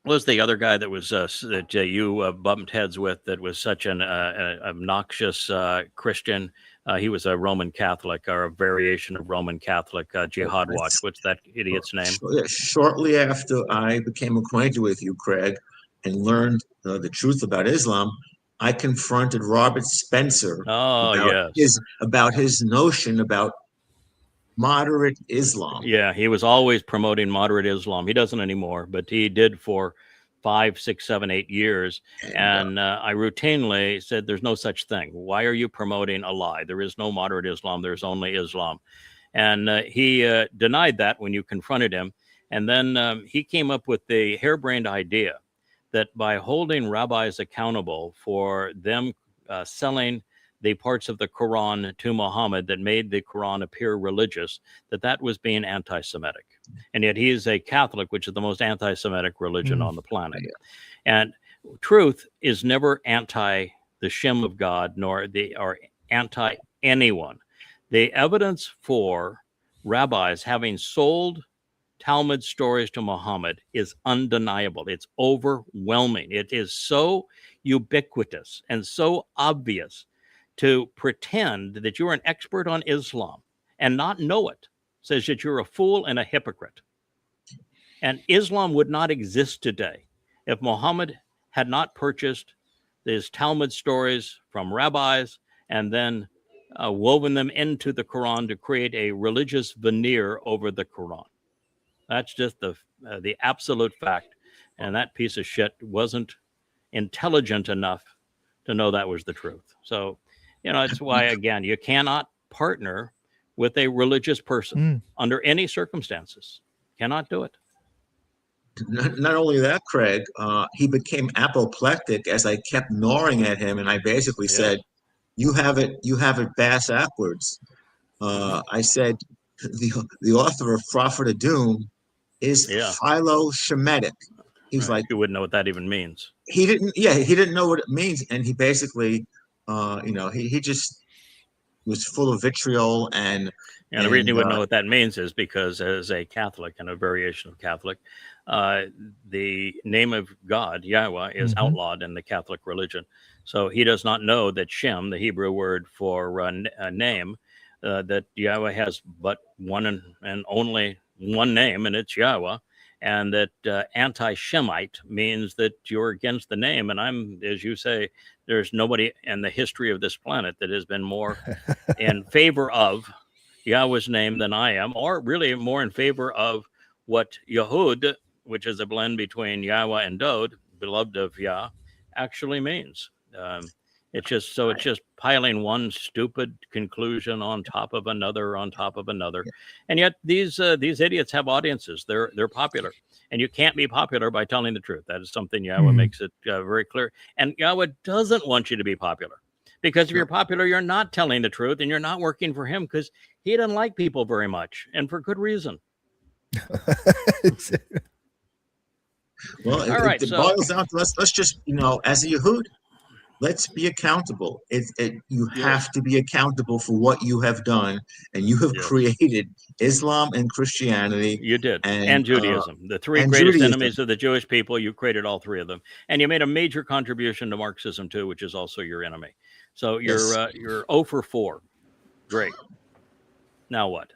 Was the other guy that was that you bumped heads with that was such an obnoxious Christian? He was a Roman Catholic or a variation of Roman Catholic, Jihad Watch. What's that idiot's name? Shortly after I became acquainted with you, Craig, and learned the truth about Islam, I confronted Robert Spencer about his notion about moderate Islam. Yeah, he was always promoting moderate Islam. He doesn't anymore, but he did for 5, 6, 7, 8 years. And I routinely said, there's no such thing. Why are you promoting a lie? There is no moderate Islam. There's only Islam. And he denied that when you confronted him. And then he came up with the harebrained idea that by holding rabbis accountable for them selling the parts of the Quran to Muhammad that made the Quran appear religious, that was being anti-Semitic. And yet he is a Catholic, which is the most anti-Semitic religion on the planet. And truth is never anti the Shem of God, nor they are anti anyone. The evidence for rabbis having sold Talmud stories to Muhammad is undeniable. It's overwhelming. It is so ubiquitous and so obvious. To pretend that you're an expert on Islam and not know it says that you're a fool and a hypocrite. And Islam would not exist today if Muhammad had not purchased these Talmud stories from rabbis and then woven them into the Quran to create a religious veneer over the Quran. That's just the absolute fact. And that piece of shit wasn't intelligent enough to know that was the truth. So, it's why, again, you cannot partner with a religious person under any circumstances. Cannot do it. Not only that, Craig, he became apoplectic as I kept gnawing at him, and I basically said, "You have it bass backwards." I said, "The author of Prophet of Doom is Philo-Shemitic." He was like, "You wouldn't know what that even means." He didn't. Yeah, he didn't know what it means, and he basically. He just was full of vitriol and the reason you would and, know what that means is because, as a Catholic and a variation of Catholic, the name of God, Yahweh, is Mhm. outlawed in the Catholic religion. So he does not know that Shem, the Hebrew word for name, that Yahweh has but one and only one name, and it's Yahweh. And that anti-Shemite means that you're against the name. And I'm, as you say, there's nobody in the history of this planet that has been more in favor of Yahweh's name than I am, or really more in favor of what Yahud, which is a blend between Yahweh and Dod, beloved of Yah, actually means. It's just piling one stupid conclusion on top of another, and yet these idiots have audiences. They're popular, and you can't be popular by telling the truth. That is something Yahweh makes it very clear. And Yahweh doesn't want you to be popular, because if you're popular, you're not telling the truth, and you're not working for Him, because He doesn't like people very much, and for good reason. Well, All right, it so boils down to let's just, as a Yehud, let's be accountable. You Yes. have to be accountable for what you have done, and you have Yes. created Islam and Christianity. You did, And, and Judaism, the three and greatest Judaism. enemies of the Jewish people. You created all three of them, and you made a major contribution to Marxism too, which is also your enemy. So you're Yes. you're 0 for 4. Great. Now what?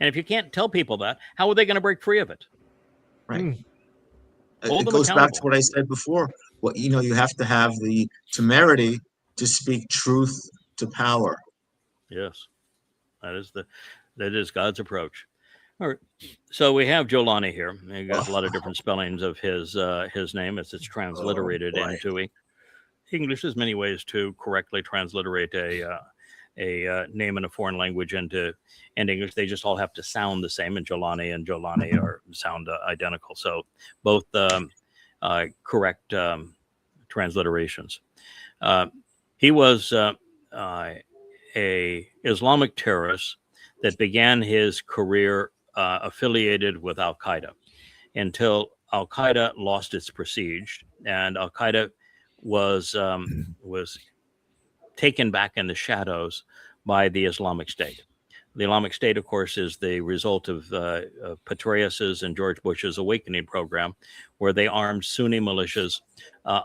And if you can't tell people that, how are they going to break free of it? Right. Hold It them goes back to accountable. what I said before. You have to have the temerity to speak truth to power. Yes, that is God's approach. All right. So we have Jolani here. He got a lot of different spellings of his name as it's transliterated boy. into English. There's many ways to correctly transliterate a name in a foreign language into English. They just all have to sound the same, and Jolani sound identical. So both correct transliterations. He was a Islamic terrorist that began his career affiliated with Al Qaeda until Al Qaeda lost its prestige, and Al Qaeda was taken back in the shadows by the Islamic State. The Islamic State, of course, is the result of Petraeus's and George Bush's awakening program, where they armed Sunni militias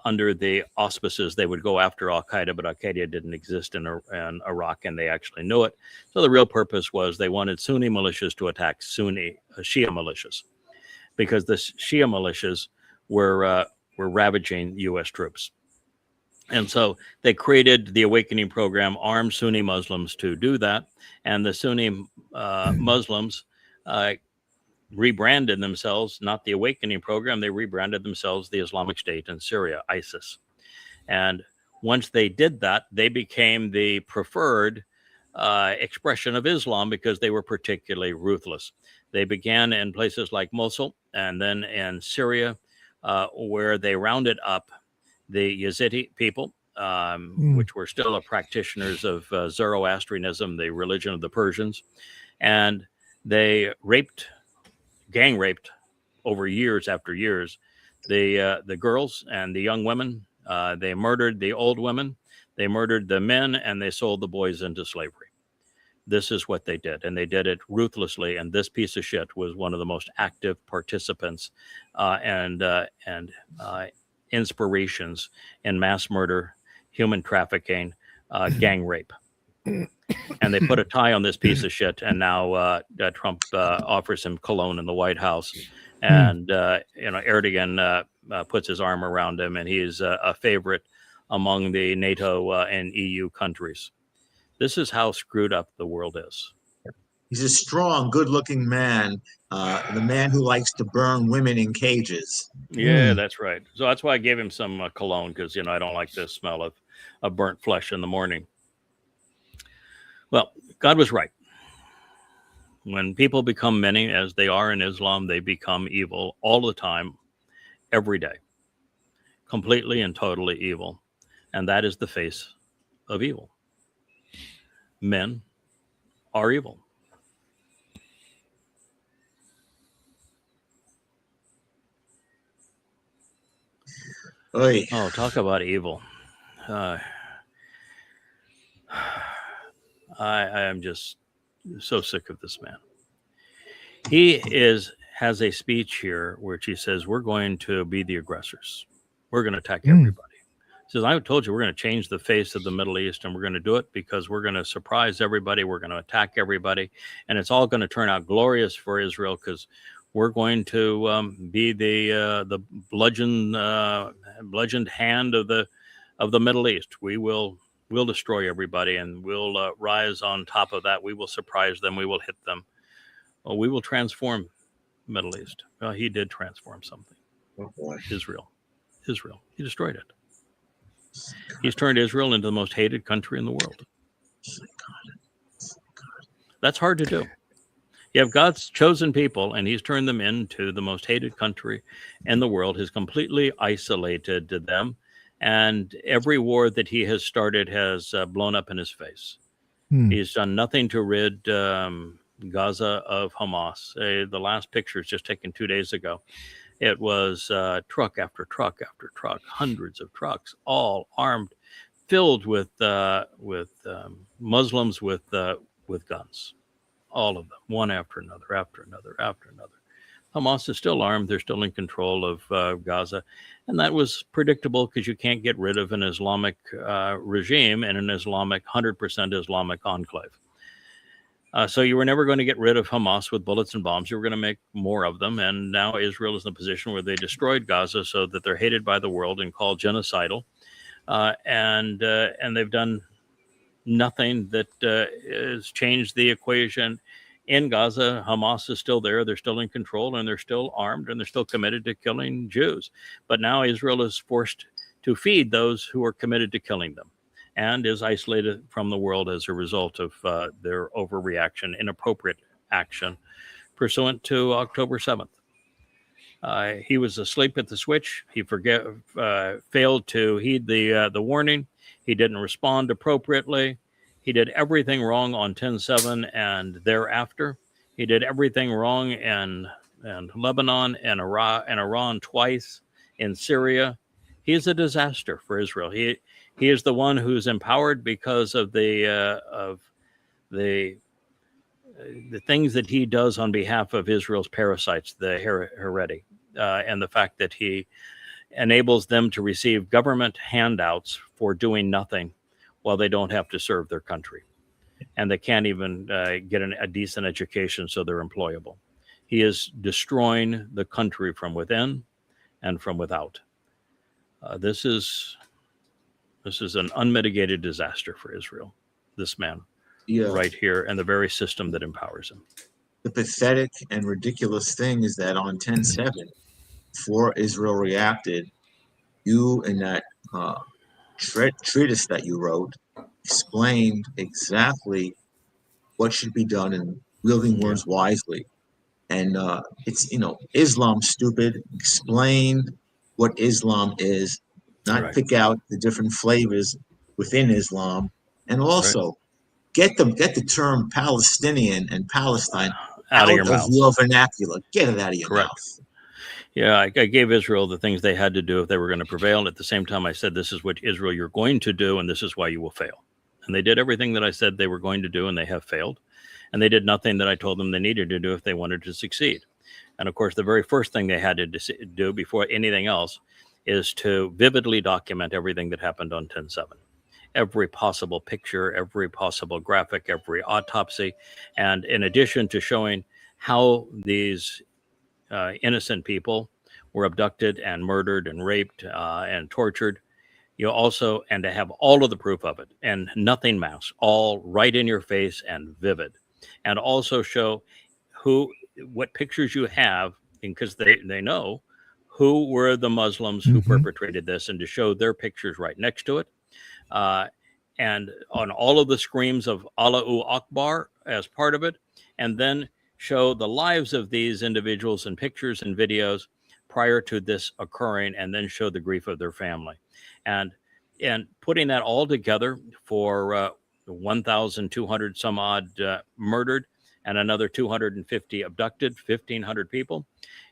under the auspices they would go after Al Qaeda, but Al Qaeda didn't exist in Iraq, and they actually knew it. So the real purpose was they wanted Sunni militias to attack Shia militias, because the Shia militias were ravaging U.S. troops. And so they created the Awakening Program, armed Sunni Muslims to do that. And the Sunni Muslims rebranded themselves, not the Awakening Program, they rebranded themselves the Islamic State in Syria, ISIS. And once they did that, they became the preferred expression of Islam because they were particularly ruthless. They began in places like Mosul and then in Syria, where they rounded up the Yazidi people, which were still practitioners of Zoroastrianism, the religion of the Persians. And they gang raped over years after years, the girls and the young women. They murdered the old women, they murdered the men, and they sold the boys into slavery. This is what they did, and they did it ruthlessly. And this piece of shit was one of the most active participants and inspirations in mass murder, human trafficking, gang rape. And they put a tie on this piece of shit, and now Trump offers him cologne in the White House, and Erdogan puts his arm around him, and he's a favorite among the NATO and EU countries. This is how screwed up the world is. He's a strong, good-looking man, the man who likes to burn women in cages. Yeah, that's right. So that's why I gave him some cologne, because I don't like the smell of burnt flesh in the morning. Well, God was right. When people become many, as they are in Islam, they become evil all the time, every day, completely and totally evil. And that is the face of evil. Men are evil. Oy. Oh, talk about evil. I am just so sick of this man. He has a speech here where he says, we're going to be the aggressors. We're going to attack everybody. He says, I told you we're going to change the face of the Middle East, and we're going to do it because we're going to surprise everybody. We're going to attack everybody. And it's all going to turn out glorious for Israel because we're going to be the bludgeoned hand of the Middle East. We'll destroy everybody, and we'll rise on top of that. We will surprise them. We will hit them. Well, we will transform the Middle East. Well, he did transform something. Oh boy. Israel. He destroyed it. He's turned Israel into the most hated country in the world. That's hard to do. You have God's chosen people, and he's turned them into the most hated country in the world. He's completely isolated them, and every war that he has started has blown up in his face. He's done nothing to rid Gaza of Hamas. The last picture is just taken 2 days ago. It was truck after truck after truck, hundreds of trucks, all armed, filled with Muslims with guns, all of them, one after another, after another, after another. Hamas is still armed; they're still in control of Gaza, and that was predictable because you can't get rid of an Islamic regime in an Islamic 100% Islamic enclave. So you were never going to get rid of Hamas with bullets and bombs. You were going to make more of them. And now Israel is in a position where they destroyed Gaza so that they're hated by the world and called genocidal. And they've done nothing that has changed the equation in Gaza. Hamas is still there. They're still in control, and they're still armed, and they're still committed to killing Jews. But now Israel is forced to feed those who are committed to killing them, and is isolated from the world as a result of their overreaction, inappropriate action, pursuant to October 7th. He was asleep at the switch. He failed to heed the warning. He didn't respond appropriately. He did everything wrong on 10/7 and thereafter. He did everything wrong in Lebanon and Iran twice, in Syria. He is a disaster for Israel. He is the one who's empowered because of the things that he does on behalf of Israel's parasites, the Haredi, and the fact that he enables them to receive government handouts for doing nothing while they don't have to serve their country. And they can't even get a decent education, so they're employable. He is destroying the country from within and from without. This is an unmitigated disaster for Israel, this man right here, and the very system that empowers him. The pathetic and ridiculous thing is that on 10/7, before Israel reacted, you in that treatise that you wrote explained exactly what should be done in wielding words wisely. And it's, Islam stupid. Explain what Islam is, not pick out the different flavors within Islam, and also get the term Palestinian and Palestine out of your vernacular. Get it out of your mouth. Yeah, I gave Israel the things they had to do if they were going to prevail. And at the same time, I said, this is what Israel you're going to do, and this is why you will fail. And they did everything that I said they were going to do, and they have failed. And they did nothing that I told them they needed to do if they wanted to succeed. And of course, the very first thing they had to do before anything else is to vividly document everything that happened on 10/7. Every possible picture, every possible graphic, every autopsy. And in addition to showing how these innocent people were abducted and murdered and raped and tortured, and to have all of the proof of it and nothing masked, all right in your face and vivid. And also show what pictures you have, because they know who were the Muslims who perpetrated this, and to show their pictures right next to it. And on all of the screams of Allahu Akbar as part of it, and then show the lives of these individuals in pictures and videos prior to this occurring, and then show the grief of their family. And putting that all together for 1,200 some odd murdered and another 250 abducted, 1,500 people.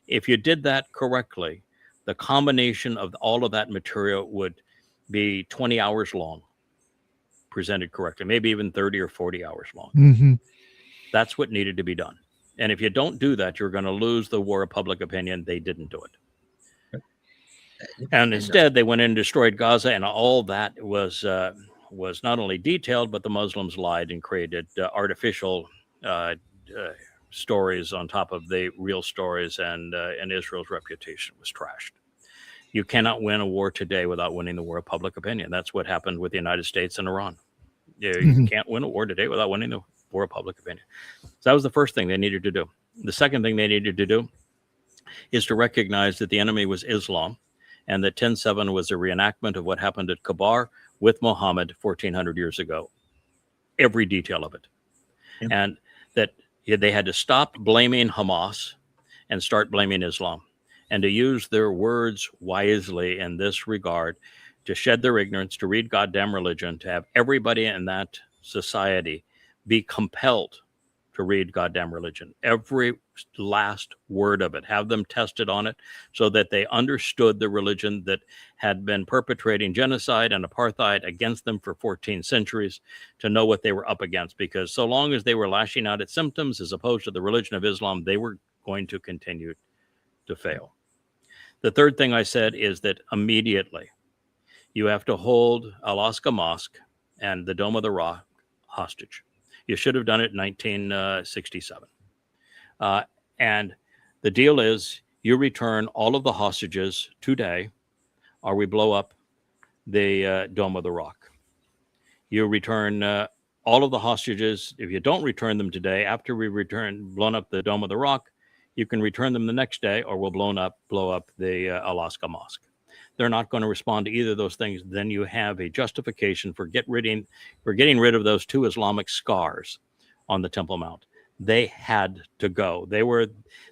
If you did that correctly, the combination of all of that material would be 20 hours long. presented correctly, maybe even 30 or 40 hours long. Mm-hmm. That's what needed to be done. And if you don't do that, you're going to lose the war of public opinion. They didn't do it. And instead, they went in and destroyed Gaza, and all that was not only detailed, but the Muslims lied and created artificial stories on top of the real stories, and Israel's reputation was trashed. You cannot win a war today without winning the war of public opinion. That's what happened with the United States and Iran. You can't win a war today without winning the war of public opinion. So that was the first thing they needed to do. The second thing they needed to do is to recognize that the enemy was Islam, and that 10/7 was a reenactment of what happened at Kabar with Muhammad 1400 years ago. Every detail of it. Yeah. And that they had to stop blaming Hamas and start blaming Islam, and to use their words wisely in this regard, to shed their ignorance, to read goddamn religion, to have everybody in that society be compelled to read goddamn religion. Every last word of it, have them tested on it so that they understood the religion that had been perpetrating genocide and apartheid against them for 14 centuries, to know what they were up against. Because so long as they were lashing out at symptoms as opposed to the religion of Islam, they were going to continue to fail. The third thing I said is that immediately you have to hold Al-Aqsa Mosque and the Dome of the Rock hostage. You should have done it in 1967. And the deal is you return all of the hostages today, or we blow up the Dome of the Rock. You return all of the hostages. If you don't return them today, after we blown up the Dome of the Rock, you can return them the next day, or we'll blow up the Al-Aqsa Mosque. They're not going to respond to either of those things. Then you have a justification for getting rid of those two Islamic scars on the Temple Mount. They had to go. They were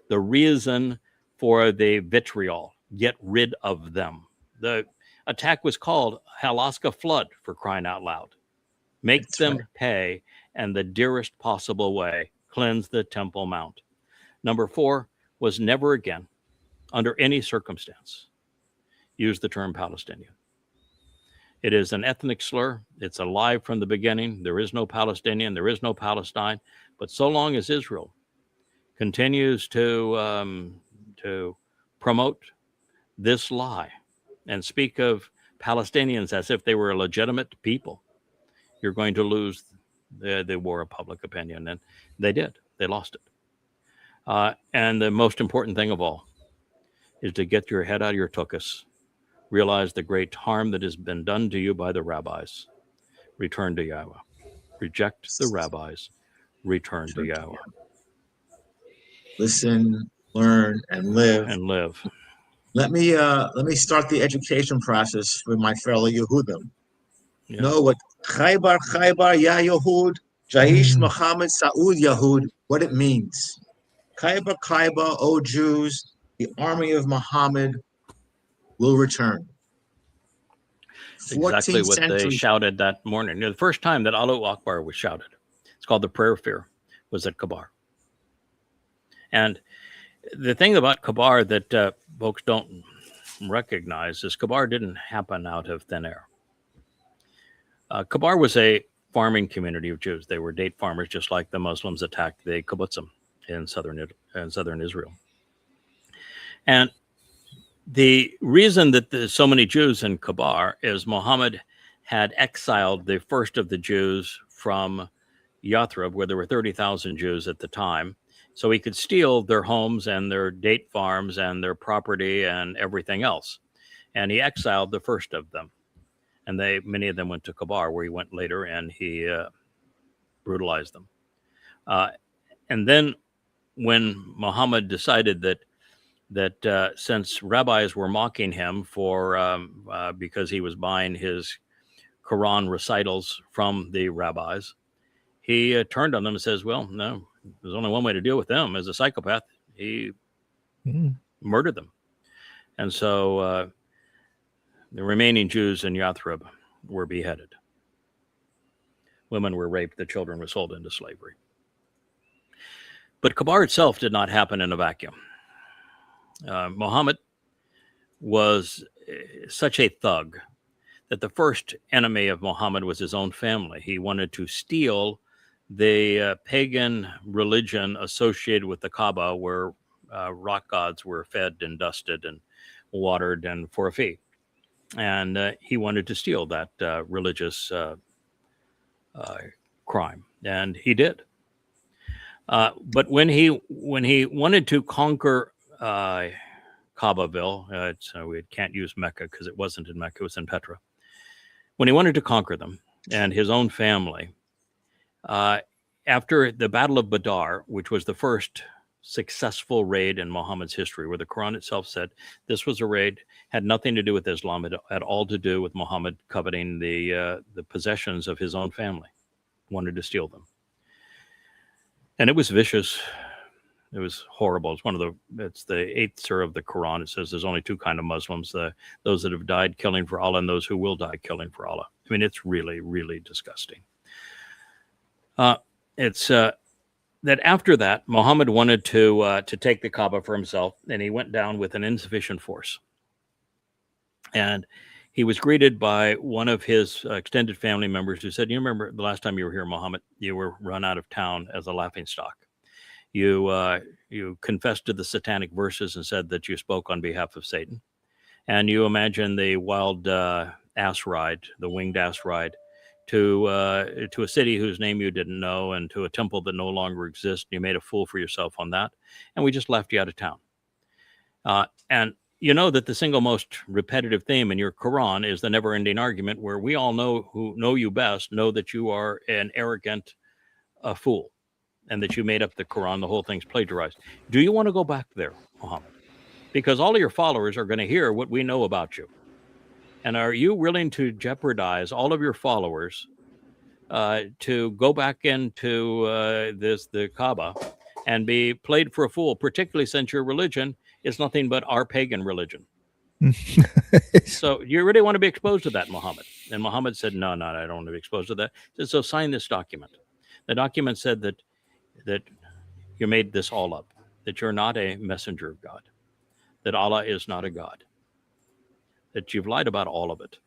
the reason for the vitriol. Get rid of them. The attack was called Al-Aqsa Flood, for crying out loud. Make That's them right. pay, and the dearest possible way, cleanse the Temple Mount. Number 4 was never again, under any circumstance, use the term Palestinian. It is an ethnic slur. It's a lie from the beginning. There is no Palestinian. There is no Palestine. But so long as Israel continues to promote this lie and speak of Palestinians as if they were a legitimate people, you're going to lose the war of public opinion. And they did. They lost it. And the most important thing of all is to get your head out of your tuchus. Realize the great harm that has been done to you by the rabbis. Return to Yahweh. Reject the rabbis. Return to Yahweh. Listen, learn, and live. And live. Let me start the education process with my fellow Yehudim. Yeah. Know what Khaybar Ya Yehud, Jaish Muhammad Saud Yahud, what it means. Khaybar, O Jews, the army of Muhammad will return. It's exactly what they shouted that morning. The first time that Allahu Akbar was shouted, it's called the prayer of fear, was at Kabar. And the thing about Kabar that folks don't recognize is Kabar didn't happen out of thin air. Kabar was a farming community of Jews. They were date farmers, just like the Muslims attacked the kibbutzim in southern Israel. And the reason that there's so many Jews in Kabar is Muhammad had exiled the first of the Jews from Yathrib, where there were 30,000 Jews at the time, so he could steal their homes and their date farms and their property and everything else. And he exiled the first of them. And many of them went to Kabar, where he went later, and he brutalized them. And then when Muhammad decided that since rabbis were mocking him because he was buying his Quran recitals from the rabbis, he turned on them and says, well, no, there's only one way to deal with them. As a psychopath, he murdered them. And so the remaining Jews in Yathrib were beheaded. Women were raped. The children were sold into slavery. But Kabar itself did not happen in a vacuum. Muhammad was such a thug that the first enemy of Muhammad was his own family. He wanted to steal the pagan religion associated with the Kaaba, where rock gods were fed and dusted and watered and for a fee. And he wanted to steal that religious crime, and he did. But when he wanted to conquer Kaabaville, we can't use Mecca because it wasn't in Mecca, it was in Petra. When he wanted to conquer them and his own family, after the Battle of Badr, which was the first successful raid in Muhammad's history, where the Quran itself said this was a raid, had nothing to do with Islam, it had all to do with Muhammad coveting the possessions of his own family, wanted to steal them. And it was vicious. It was horrible. It's the 8th surah of the Quran. It says there's only two kind of Muslims, those that have died killing for Allah and those who will die killing for Allah. I mean, it's really, really disgusting. It's that after that, Muhammad wanted to take the Kaaba for himself, and he went down with an insufficient force. And he was greeted by one of his extended family members who said, "You remember the last time you were here, Muhammad, you were run out of town as a laughingstock. You confessed to the satanic verses and said that you spoke on behalf of Satan. And you imagined the wild ass ride, the winged ass ride, to a city whose name you didn't know and to a temple that no longer exists. You made a fool for yourself on that, and we just left you out of town." And you know that the single most repetitive theme in your Quran is the never-ending argument where we all know, who know you best, know that you are an arrogant fool and that you made up the Quran. The whole thing's plagiarized. Do you want to go back there, Muhammad? Because all of your followers are going to hear what we know about you. And are you willing to jeopardize all of your followers to go back into the Kaaba and be played for a fool, particularly since your religion is nothing but our pagan religion? So you really want to be exposed to that, Muhammad? And Muhammad said, no, I don't want to be exposed to that. He said, so sign this document. The document said that you made this all up, that you're not a messenger of God, that Allah is not a God, that you've lied about all of it,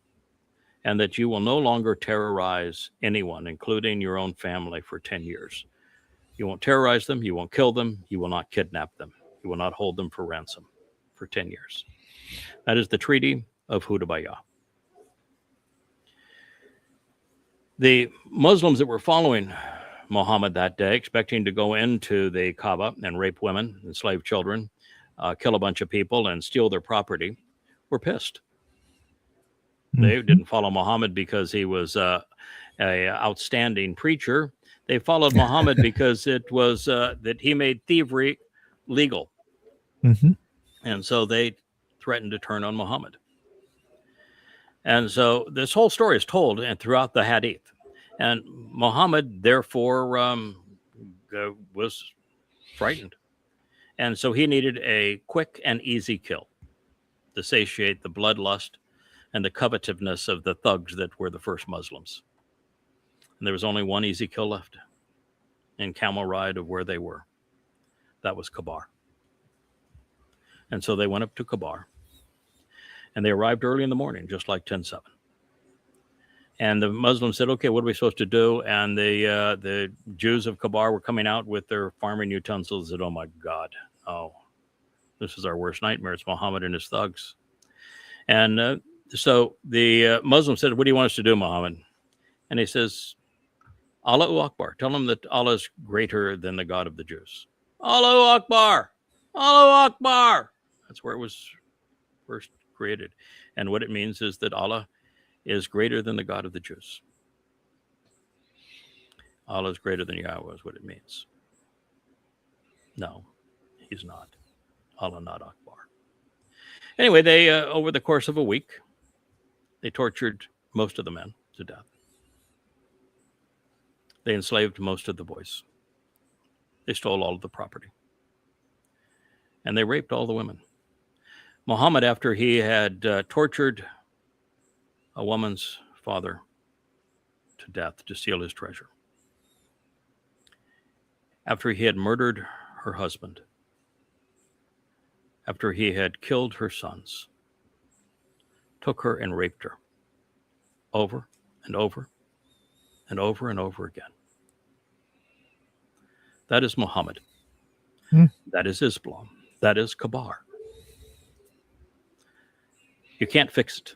and that you will no longer terrorize anyone, including your own family, for 10 years. You won't terrorize them, you won't kill them, you will not kidnap them, you will not hold them for ransom for 10 years. That is the Treaty of Hudaybiyah. The Muslims that were following Muhammad that day, expecting to go into the Kaaba and rape women, enslave children, kill a bunch of people, and steal their property, were pissed. They didn't follow Muhammad because he was an outstanding preacher. They followed Muhammad because it was that he made thievery legal. And so they threatened to turn on Muhammad. And so this whole story is told throughout the Hadith. And Muhammad, therefore, was frightened. And so he needed a quick and easy kill to satiate the bloodlust and the covetousness of the thugs that were the first Muslims. And there was only one easy kill left in camel ride of where they were. That was Kabar. And so they went up to Kabar. And they arrived early in the morning, just like 10-7. And the Muslims said, okay, what are we supposed to do? And the Jews of Kabar were coming out with their farming utensils and said, oh my God, this is our worst nightmare. It's Muhammad and his thugs. And so the Muslim said, what do you want us to do, Muhammad? And he says, Allahu Akbar. Tell them that Allah is greater than the God of the Jews. Allahu Akbar. Allahu Akbar. That's where it was first created. And what it means is that Allah is greater than the God of the Jews. Allah is greater than Yahweh is what it means. No, he's not. Allah not Akbar. Anyway, they over the course of a week, they tortured most of the men to death. They enslaved most of the boys. They stole all of the property. And they raped all the women. Muhammad, after he had tortured a woman's father to death to steal his treasure, after he had murdered her husband, after he had killed her sons, took her and raped her, over and over and over and over again. That is Muhammad. That is Islam. That is Kabar. You can't fix it.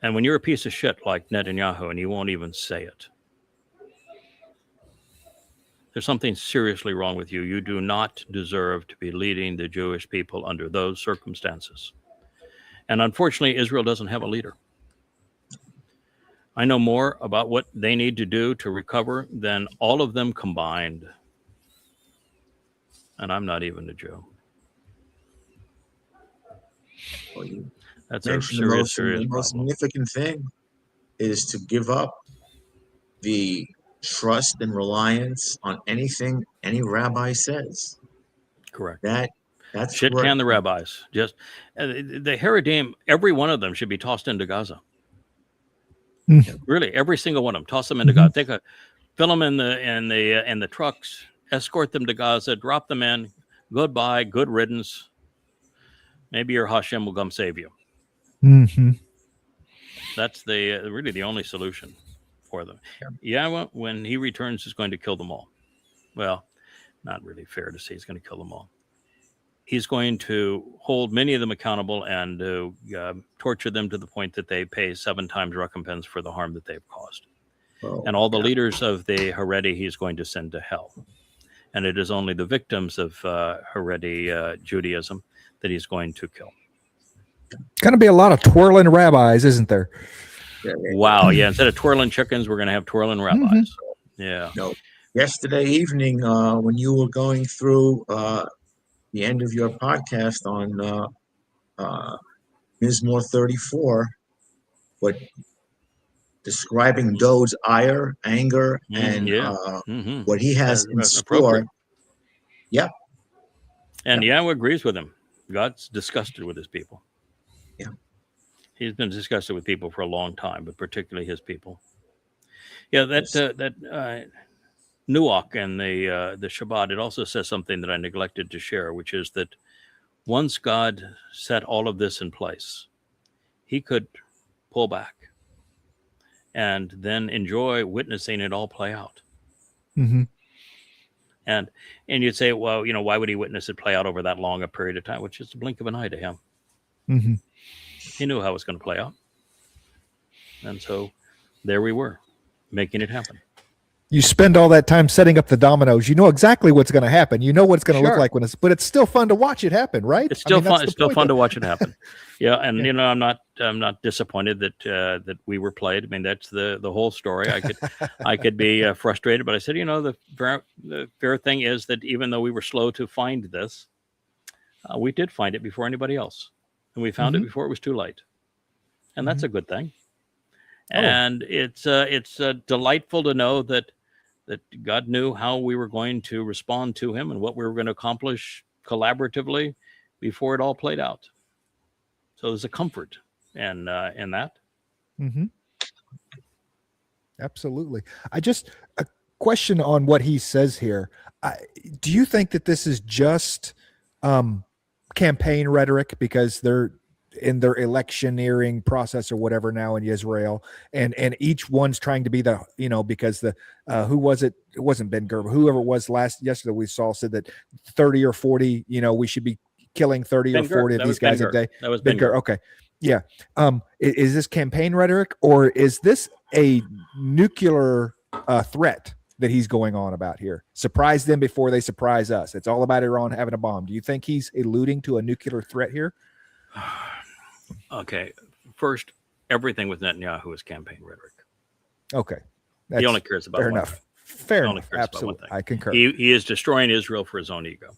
And when you're a piece of shit like Netanyahu and you won't even say it, there's something seriously wrong with you. You do not deserve to be leading the Jewish people under those circumstances. And unfortunately, Israel doesn't have a leader. I know more about what they need to do to recover than all of them combined. And I'm not even a Jew. Well, you That's a mentioned serious the most problem. significant thing is to give up the trust and reliance on anything any rabbi says. Correct. That's Shit where- can the rabbis. Just the Haredim, every one of them should be tossed into Gaza. Really, every single one of them, toss them into Gaza. Fill them in the trucks, escort them to Gaza, drop them in. Goodbye, good riddance. Maybe your Hashem will come save you. That's really the only solution for them. Yahweh, when he returns, is going to kill them all. Well, not really fair to say he's going to kill them all. He's going to hold many of them accountable and torture them to the point that they pay 7 times recompense for the harm that they've caused. And all the leaders of the Haredi he's going to send to hell. And it is only the victims of Haredi Judaism that he's going to kill. Going to be a lot of twirling rabbis, isn't there? Wow. Yeah. Instead of twirling chickens, we're going to have twirling rabbis. Yeah. No. Yesterday evening, when you were going through the end of your podcast on Mizmor 34, but describing Dode's ire, anger, and what he has in store. Yep. And Yahweh agrees with him. God's disgusted with his people. Yeah. He's been disgusted with people for a long time, but particularly his people. Yeah, that Nuach and the Shabbat, it also says something that I neglected to share, which is that once God set all of this in place, he could pull back and then enjoy witnessing it all play out. And you'd say, well, why would he witness it play out over that long a period of time? Which is the blink of an eye to him. He knew how it was going to play out. And so there we were, making it happen. You spend all that time setting up the dominoes. You know exactly what's going to happen. You know what it's going to look like but it's still fun to watch it happen, right? It's still fun. It's still fun to watch it happen. Yeah, and I'm not disappointed that we were played. I mean, that's the whole story. I could be frustrated, but I said, the fair thing is that even though we were slow to find this, we did find it before anybody else, and we found it before it was too late, and that's a good thing. And it's delightful to know that God knew how we were going to respond to him and what we were going to accomplish collaboratively before it all played out. So there's a comfort in that. Absolutely. A question on what he says here. Do you think that this is just campaign rhetoric because they're in their electioneering process or whatever now in Israel, and each one's trying to be the, because who was it? It wasn't Ben Gerber. Whoever it was yesterday we saw said that 30 or 40, we should be killing 30 or 40 of these guys a day. That was Ben Gerber. Okay. Yeah. Is this campaign rhetoric, or is this a nuclear threat that he's going on about here? Surprise them before they surprise us. It's all about Iran having a bomb. Do you think he's alluding to a nuclear threat here? Okay. First, everything with Netanyahu is campaign rhetoric. Okay. He only cares about fair one enough. thing. Fair He only enough. cares about Absolutely. one thing. I concur. He is destroying Israel for his own ego.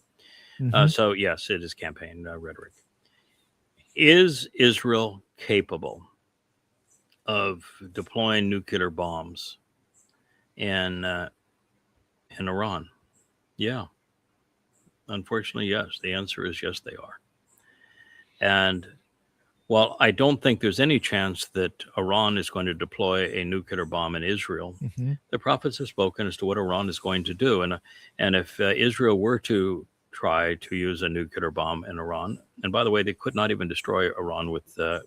So yes, it is campaign rhetoric. Is Israel capable of deploying nuclear bombs in Iran? Yeah. Unfortunately, yes. The answer is yes, they are. And while I don't think there's any chance that Iran is going to deploy a nuclear bomb in Israel, the prophets have spoken as to what Iran is going to do. And if Israel were to try to use a nuclear bomb in Iran. And by the way, they could not even destroy Iran with the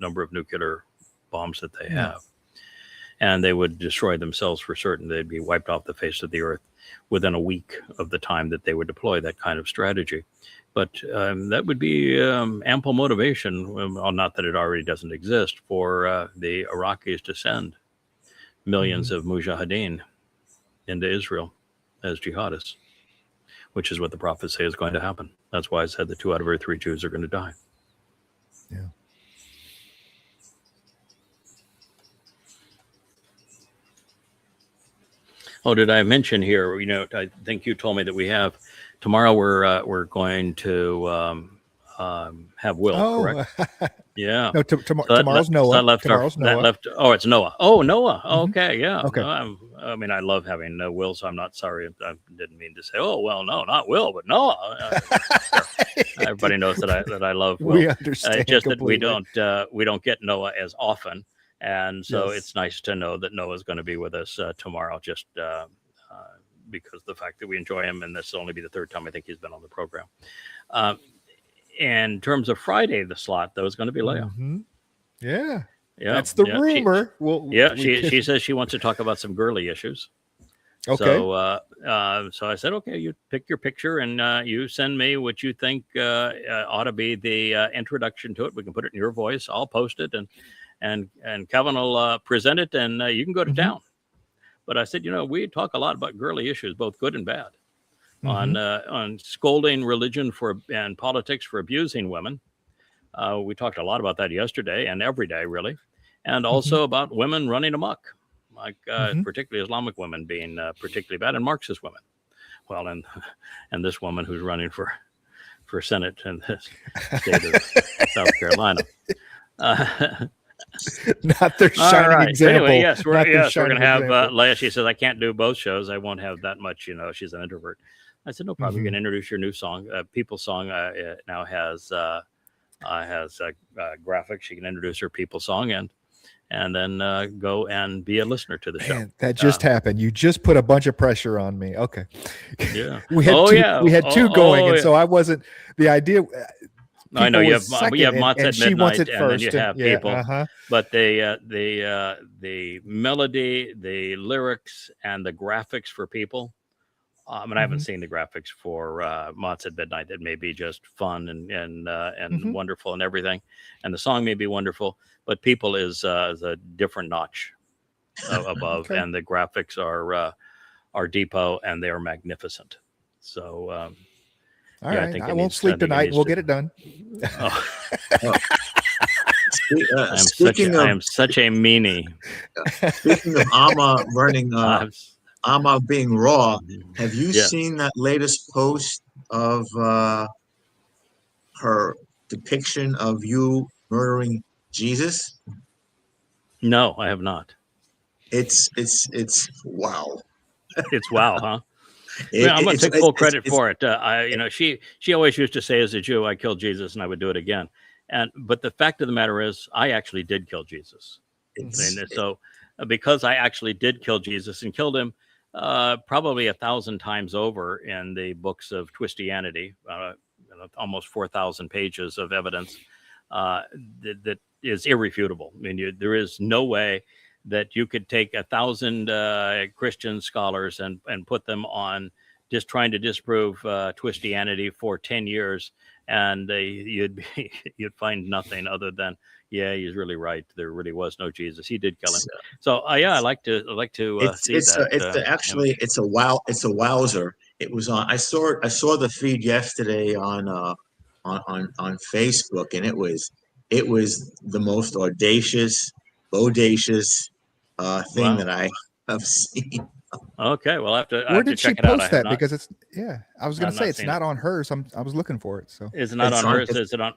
number of nuclear bombs that they have. And they would destroy themselves for certain. They'd be wiped off the face of the earth within a week of the time that they would deploy that kind of strategy. But that would be ample motivation, well, not that it already doesn't exist, for the Iraqis to send millions of mujahideen into Israel as jihadists, which is what the prophets say is going to happen. That's why I said that 2 out of every 3 Jews are going to die. Yeah. Oh, did I mention here? You know, I think you told me that we have tomorrow. We're going to have Will, correct? Yeah. No, tomorrow's Noah. Tomorrow's Noah. Oh, it's Noah. Oh, Noah. Mhm. Okay, yeah. Okay. No, I mean, I love having Will, so I'm not sorry. I didn't mean to say, oh, well, no, not Will, but Noah. Everybody knows that I love Will. We understand. It's just that completely. we don't get Noah as often. And so Yes. it's nice to know that Noah's going to be with us tomorrow, just because of the fact that we enjoy him. And this will only be the 3rd time I think he's been on the program. In terms of Friday, the slot, though, is going to be Leah. Mhm. Yeah. Yeah, That's the yeah, rumor. She says she wants to talk about some girly issues. Okay. So I said, okay, you pick your picture and you send me what you think ought to be the introduction to it. We can put it in your voice. I'll post it and Kevin will present it and you can go to town. But I said, we talk a lot about girly issues, both good and bad, on scolding religion and politics for abusing women. We talked a lot about that yesterday and every day, really, and also about women running amok, like particularly Islamic women being particularly bad, and Marxist women. Well, and this woman who's running for Senate in the state of South Carolina. Not their shining example. Anyway, yes, we're going to shining have example. Leah. She says, I can't do both shows. I won't have that much, she's an introvert. I said, no problem. You can introduce your new song. People's Song it now has graphics. She can introduce her People's Song and then go and be a listener to the show. Man, that just happened. You just put a bunch of pressure on me. Okay. Yeah. we had two going, and so I wasn't the idea. I know you have second, Mott's and at she wants midnight, it and first. then you have Yeah, people. But the melody, the lyrics, and the graphics for people. I haven't seen the graphics for Mott's at Midnight. That may be just fun and wonderful and everything, and the song may be wonderful. But people is a different notch above, and the graphics are depot and they are magnificent. So. All right, I won't sleep tonight. We'll get it done. Oh. I am such a meanie. Speaking of Amma running, Amma being raw, have you Yes. seen that latest post of her depiction of you murdering Jesus? No, I have not. It's wow. It's wow, huh? I'm going to take full credit for it. She always used to say, as a Jew, I killed Jesus and I would do it again. But the fact of the matter is, I actually did kill Jesus. So because I actually did kill Jesus and killed him probably 1,000 times over in the books of Twistianity, almost 4,000 pages of evidence that is irrefutable. I mean, there is no way that you could take 1,000 Christian scholars and put them on just trying to disprove Twistianity for 10 years, and you'd find nothing other than, yeah, he's really right. There really was no Jesus. He did kill him. So yeah, I like to see that. It's a wowzer. It was on. I saw the feed yesterday on Facebook, and it was the most audacious thing that I have seen. Okay, well, I have to. Where did she post that? Not, because it's I was going to say it's not on hers. I was looking for it. So is it not on hers? Is it on?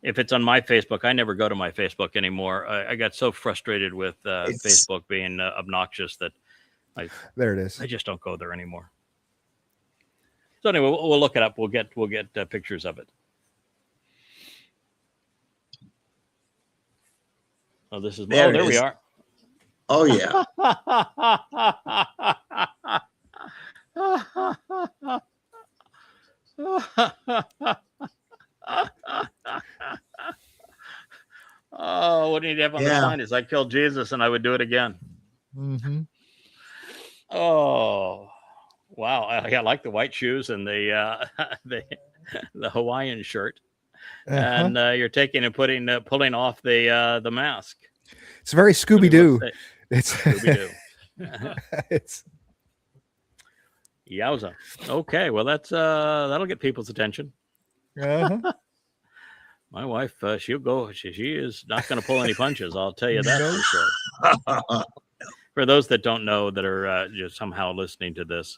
If it's on my Facebook, I never go to my Facebook anymore. I got so frustrated with Facebook being obnoxious that there it is. I just don't go there anymore. So anyway, we'll look it up. We'll get pictures of it. Oh, this is there we are. Oh yeah. need to have on Yeah. the sign is I killed Jesus and I would do it again. Mm-hmm. Oh, wow. I like the white shoes and the the Hawaiian shirt. And you're taking and pulling off the mask. It's very Scooby Doo. Let's say- It's Scooby-Doo. it's Yowza. Okay, well that'll get people's attention. uh-huh. My wife, she'll go. She is not going to pull any punches. I'll tell you that for sure. For those that don't know, that are just somehow listening to this,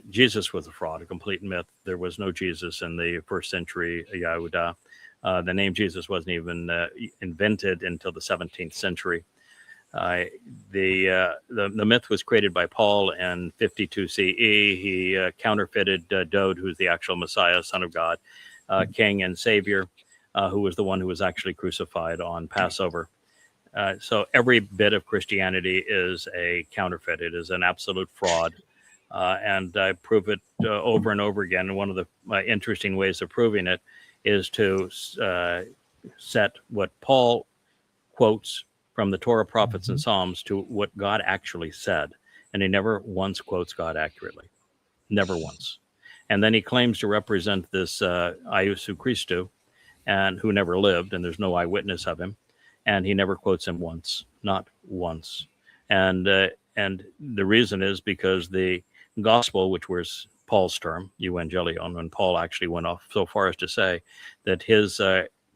Jesus was a fraud, a complete myth. There was no Jesus in the first century Yahudah. The name Jesus wasn't even invented until the 17th century. The myth was created by Paul in 52 CE. He counterfeited Dode, who's the actual Messiah, Son of God, King and Savior, who was the one who was actually crucified on Passover. So every bit of Christianity is a counterfeit. It is an absolute fraud. And I prove it over and over again. And one of the interesting ways of proving it is to set what Paul quotes from the Torah, prophets, and Psalms to what God actually said. And he never once quotes God accurately. Never once. And then he claims to represent this Iesu Christou, and who never lived, and there's no eyewitness of him. And he never quotes him once, not once. And the reason is because the gospel, which was Paul's term, euangelion, when Paul actually went off so far as to say that his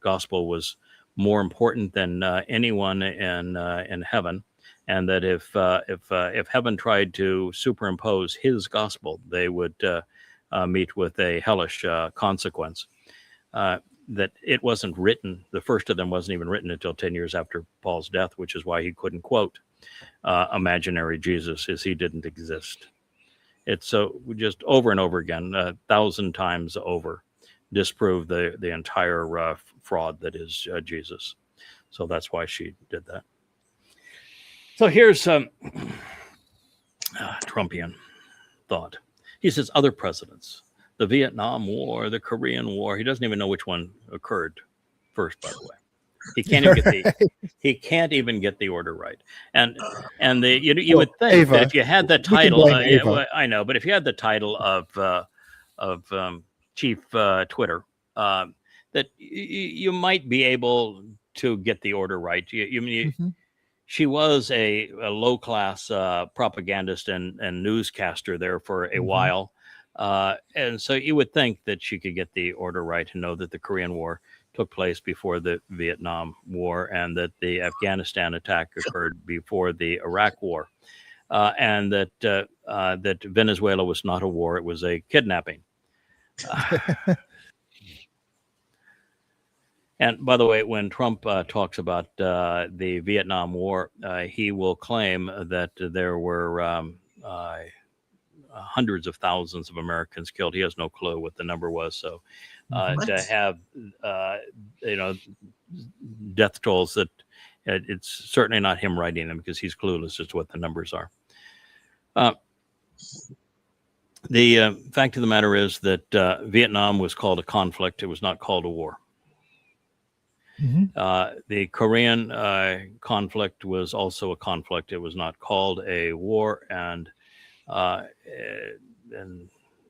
gospel was more important than anyone in heaven, and that if heaven tried to superimpose his gospel, they would meet with a hellish consequence. That it wasn't written. The first of them wasn't even written until 10 years after Paul's death, which is why he couldn't quote imaginary Jesus, as he didn't exist. It's so just over and over again, 1,000 times over, disprove the entire fraud that is Jesus. So that's why she did that. So here's Trumpian thought. He says other presidents, the Vietnam War, the Korean War. He doesn't even know which one occurred first, by the way. He can't even get the order right. And you would think Ava, that if you had the title, blame Ava. I know, but if you had the title of chief Twitter, that you might be able to get the order right. She was a low-class propagandist and newscaster there for a while. And so you would think that she could get the order right and know that the Korean War took place before the Vietnam War and that the Afghanistan attack occurred before the Iraq War, and that Venezuela was not a war, it was a kidnapping. And by the way, when Trump talks about the Vietnam War, he will claim that there were hundreds of thousands of Americans killed. He has no clue what the number was. So to have, death tolls that it's certainly not him writing them because he's clueless as to what the numbers are. The fact of the matter is that Vietnam was called a conflict. It was not called a war. The Korean conflict was also a conflict. It was not called a war, and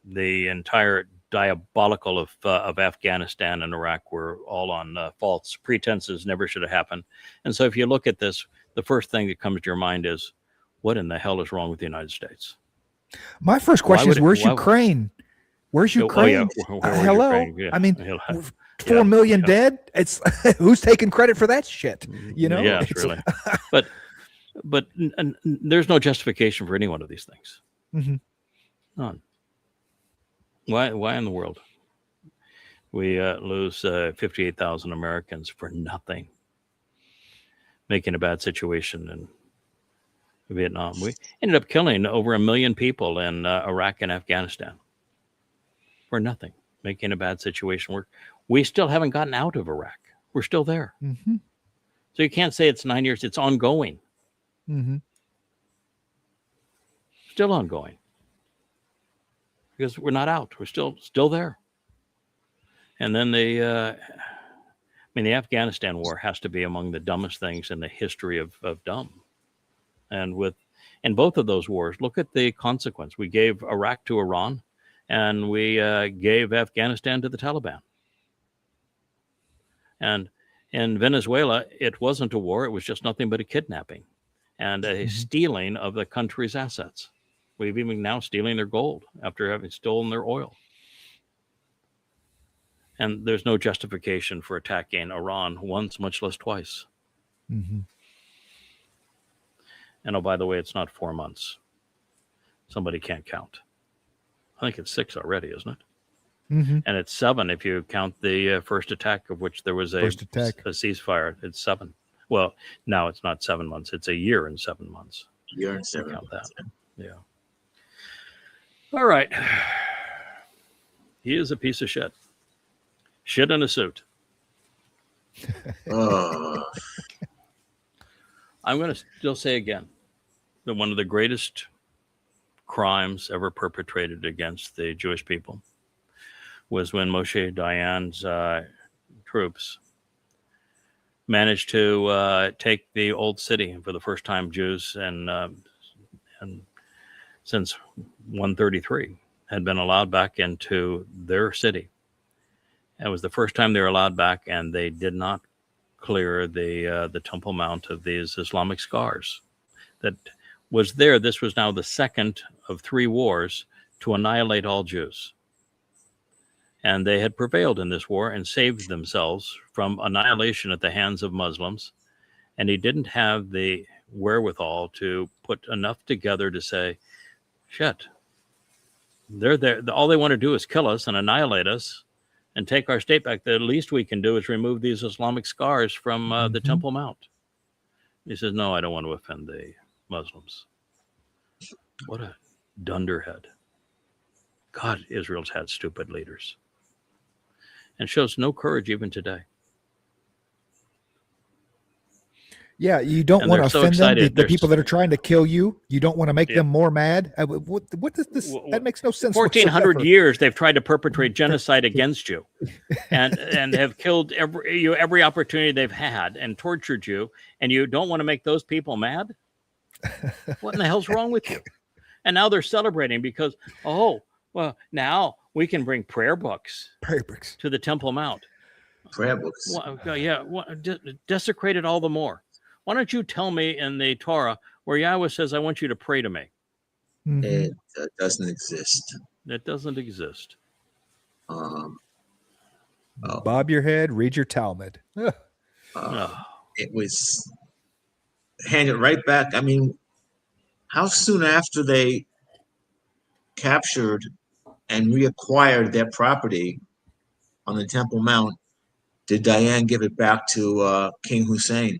the entire diabolical of Afghanistan and Iraq were all on false pretenses, never should have happened. And so if you look at this, the first thing that comes to your mind is, what in the hell is wrong with the United States? My first question is, where's Ukraine? Where's Ukraine? Hello. Ukraine? Yeah. I mean, 4 million dead. It's who's taking credit for that shit? Yeah, really. But there's no justification for any one of these things. None. Why in the world we lose 58,000 Americans for nothing, making a bad situation in Vietnam? We ended up killing over 1 million people in Iraq and Afghanistan for nothing, making a bad situation. We still haven't gotten out of Iraq. We're still there. So you can't say it's 9 years. It's ongoing. Still ongoing. Because we're not out. We're still there. And then mean, the Afghanistan war has to be among the dumbest things in the history of dumb. And in both of those wars, look at the consequence. We gave Iraq to Iran, and we gave Afghanistan to the Taliban. And in Venezuela, it wasn't a war. It was just nothing but a kidnapping and a stealing of the country's assets. We've even now stealing their gold after having stolen their oil. And there's no justification for attacking Iran once, much less twice. Mm-hmm. And oh, by the way, it's not 4 months. Somebody can't count. I think it's 6 already, isn't it? Mm-hmm. And it's 7 if you count the first attack, of which there was a ceasefire. It's 7. Well, now it's not 7 months. It's a year and 7 months. Year and 7 count months. that. Yeah. All right. He is a piece of shit. Shit in a suit. Oh. I'm going to still say again that one of the greatest crimes ever perpetrated against the Jewish people was when Moshe Dayan's troops managed to take the old city. For the first time, Jews and since 133 had been allowed back into their city. It was the first time they were allowed back, and they did not clear the Temple Mount of these Islamic scars that was there. This was now the second of 3 wars to annihilate all Jews. And they had prevailed in this war and saved themselves from annihilation at the hands of Muslims. And he didn't have the wherewithal to put enough together to say, shit, they're there. All they want to do is kill us and annihilate us and take our state back. The least we can do is remove these Islamic scars from the Temple Mount. He says, no, I don't want to offend the Muslims. What a dunderhead. God, Israel's had stupid leaders. And shows no courage even today. Yeah, you don't And want to they're so offend them. excited. The people that are trying to kill you, you don't want to make them more mad. What does this? That makes no sense. 1,400 whatsoever. years they've tried to perpetrate genocide against you, and have killed every opportunity they've had and tortured you, and you don't want to make those people mad? What in the hell's wrong with you? And now they're celebrating because, oh, well, now we can bring prayer books to the Temple Mount. Prayer books. Desecrated all the more. Why don't you tell me in the Torah where Yahweh says, I want you to pray to me? It doesn't exist. It doesn't exist. Bob your head, read your Talmud. It was handed right back. I mean, how soon after they captured and reacquired their property on the Temple Mount did Dayan give it back to King Hussein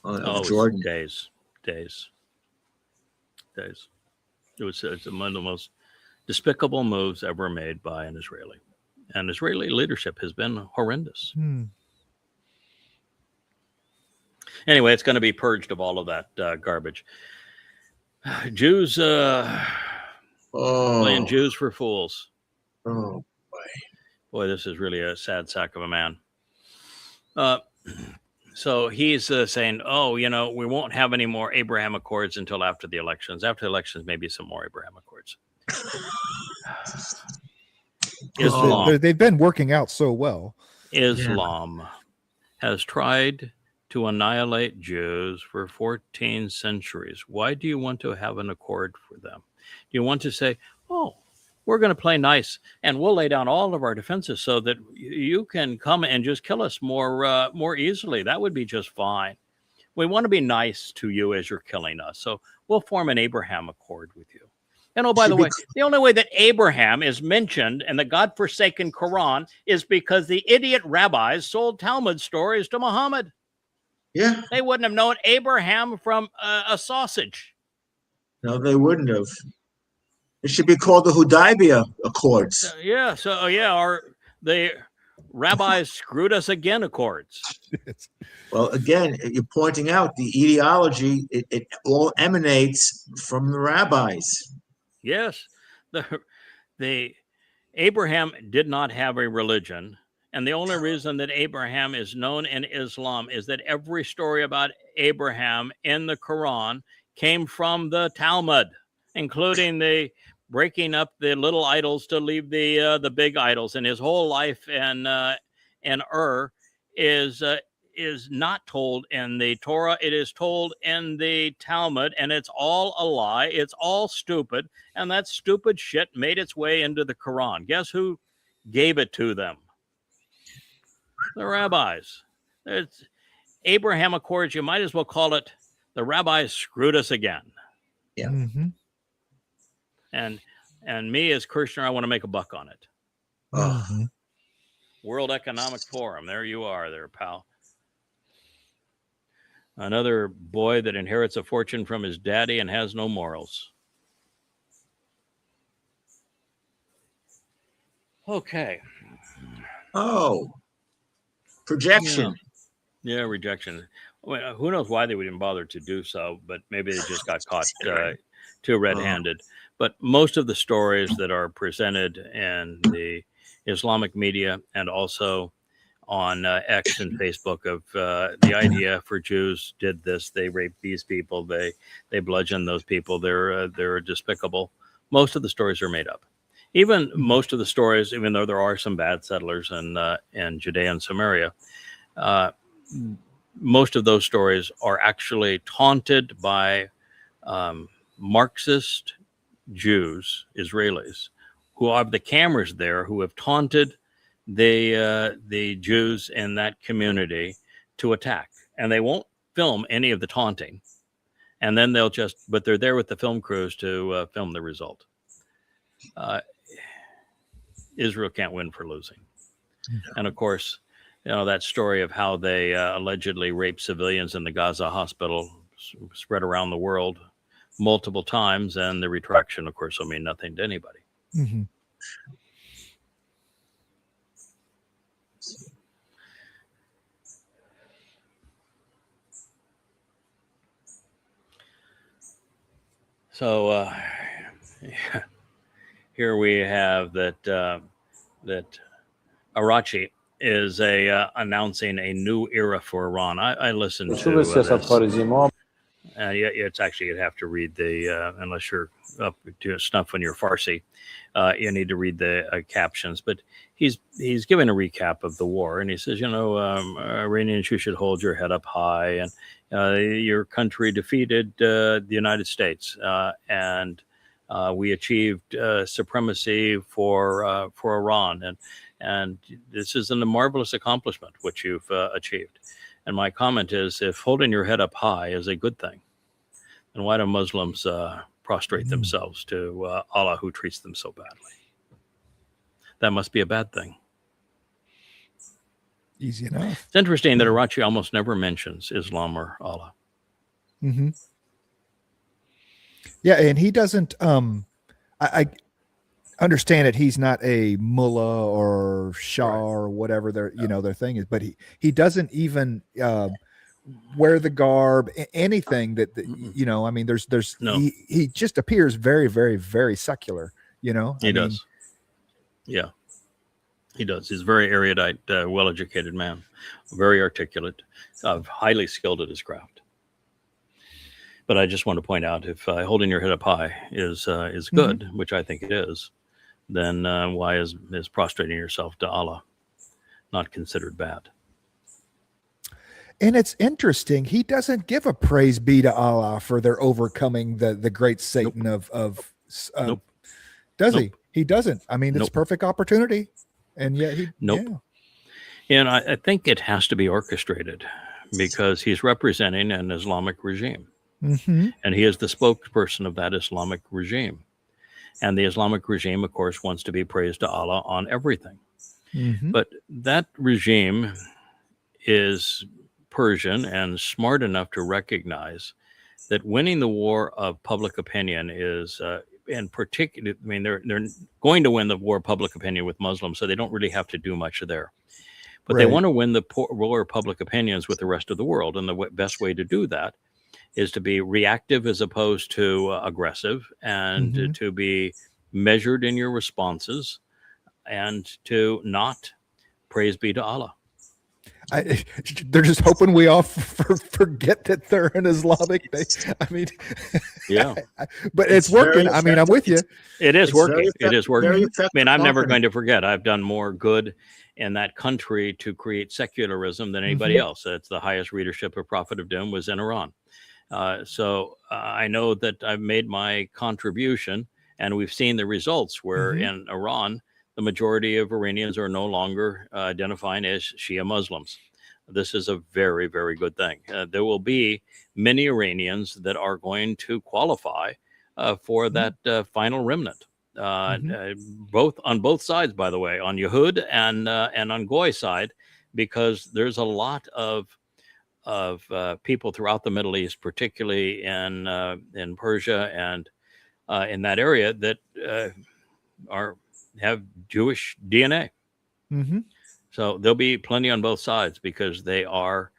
of Jordan? Days. It's one of the most despicable moves ever made by an Israeli. And Israeli leadership has been horrendous. Anyway, it's going to be purged of all of that garbage. Jews playing Jews for fools. Oh, boy, this is really a sad sack of a man. So he's saying, oh, we won't have any more Abraham Accords until after the elections. After the elections, maybe some more Abraham Accords. Islam. They've been working out so well. Islam has tried to annihilate Jews for 14 centuries. Why do you want to have an accord for them? Do you want to say, oh, we're going to play nice and we'll lay down all of our defenses so that you can come and just kill us more easily? That would be just fine. We want to be nice to you as you're killing us. So we'll form an Abraham Accord with you. And oh, by the way, the only way that Abraham is mentioned in the godforsaken Quran is because the idiot rabbis sold Talmud stories to Muhammad. Yeah. They wouldn't have known Abraham from a sausage. No, they wouldn't have. It should be called the Hudaybiyah Accords. The rabbis screwed us again Accords. Well, again, you're pointing out the ideology, it all emanates from the rabbis. Yes, the Abraham did not have a religion, And the only reason that Abraham is known in Islam is that every story about Abraham in the Quran came from the Talmud, including the breaking up the little idols to leave the big idols. And his whole life in Ur is not told in the Torah. It is told in the Talmud, and it's all a lie. It's all stupid. And that stupid shit made its way into the Quran. Guess who gave it to them? The rabbis. It's Abraham Accords. You might as well call it the rabbis screwed us again. Yeah. Mm-hmm. And me as Kirshner, I want to make a buck on it. Oh, World Economic Forum. There you are there, pal. Another boy that inherits a fortune from his daddy and has no morals. Okay. oh, projection. Yeah, rejection. Well, who knows why they wouldn't bother to do so, but maybe they just got caught too red-handed. But most of the stories that are presented in the Islamic media and also on X and Facebook of the IDF for Jews did this, they raped these people, they bludgeoned those people, they're despicable. Most of the stories are made up. Even most of the stories, even though there are some bad settlers in Judea and Samaria, most of those stories are actually taunted by Marxist Jews, Israelis, who have the cameras there, who have taunted the Jews in that community to attack. And they won't film any of the taunting. And then but they're there with the film crews to film the result. Israel can't win for losing. No. And of course, that story of how they allegedly raped civilians in the Gaza hospital spread around the world multiple times, and the retraction, of course, will mean nothing to anybody. Mm-hmm. So here we have that Arachi is announcing a new era for Iran. I listened to this. It's actually, you'd have to read unless you're up to snuff on your Farsi, you need to read the captions. But he's giving a recap of the war, and he says, Iranians, you should hold your head up high, and your country defeated the United States, and we achieved supremacy for Iran, and this is a marvelous accomplishment which you've achieved. And my comment is, if holding your head up high is a good thing, then why do Muslims prostrate themselves to Allah, who treats them so badly? That must be a bad thing. Easy enough. It's interesting that Arachi almost never mentions Islam or Allah. Mm-hmm. Yeah, and he doesn't. I understand that he's not a mullah or shah or whatever their their thing is, but he doesn't even wear the garb, anything that I mean, there's no. He just appears very, very, very secular. He does. Yeah, he does. He's a very erudite, well-educated man, very articulate, highly skilled at his craft. But I just want to point out, if holding your head up high is good, which I think it is, then why is prostrating yourself to Allah not considered bad? And it's interesting, he doesn't give a praise be to Allah for their overcoming the great Satan of does he? He doesn't. I mean, it's perfect opportunity, and yet he And I think it has to be orchestrated, because he's representing an Islamic regime. Mm-hmm. And he is the spokesperson of that Islamic regime. And the Islamic regime, of course, wants to be praised to Allah on everything. Mm-hmm. But that regime is Persian and smart enough to recognize that winning the war of public opinion is, in particular, I mean, they're going to win the war of public opinion with Muslims, so they don't really have to do much there. But they want to win the war of public opinions with the rest of the world. And the best way to do that is to be reactive as opposed to aggressive, and to be measured in your responses, and to not praise be to Allah. They're just hoping we all forget that they're an Islamic. I mean, Yeah, but it's working. I mean, I'm with you. it is It's very working. It is working. very I effective mean, I'm never marketing. going to forget. I've done more good in that country to create secularism than anybody else. It's the highest readership of Prophet of Doom was in Iran. So I know that I've made my contribution, and we've seen the results where in Iran, the majority of Iranians are no longer identifying as Shia Muslims. This is a very, very good thing. There will be many Iranians that are going to qualify for that final remnant. Both on both sides, by the way, on Yehud and on Goy side, because there's a lot of people throughout the Middle East, particularly in Persia and in that area, that have Jewish DNA. So there'll be plenty on both sides because they are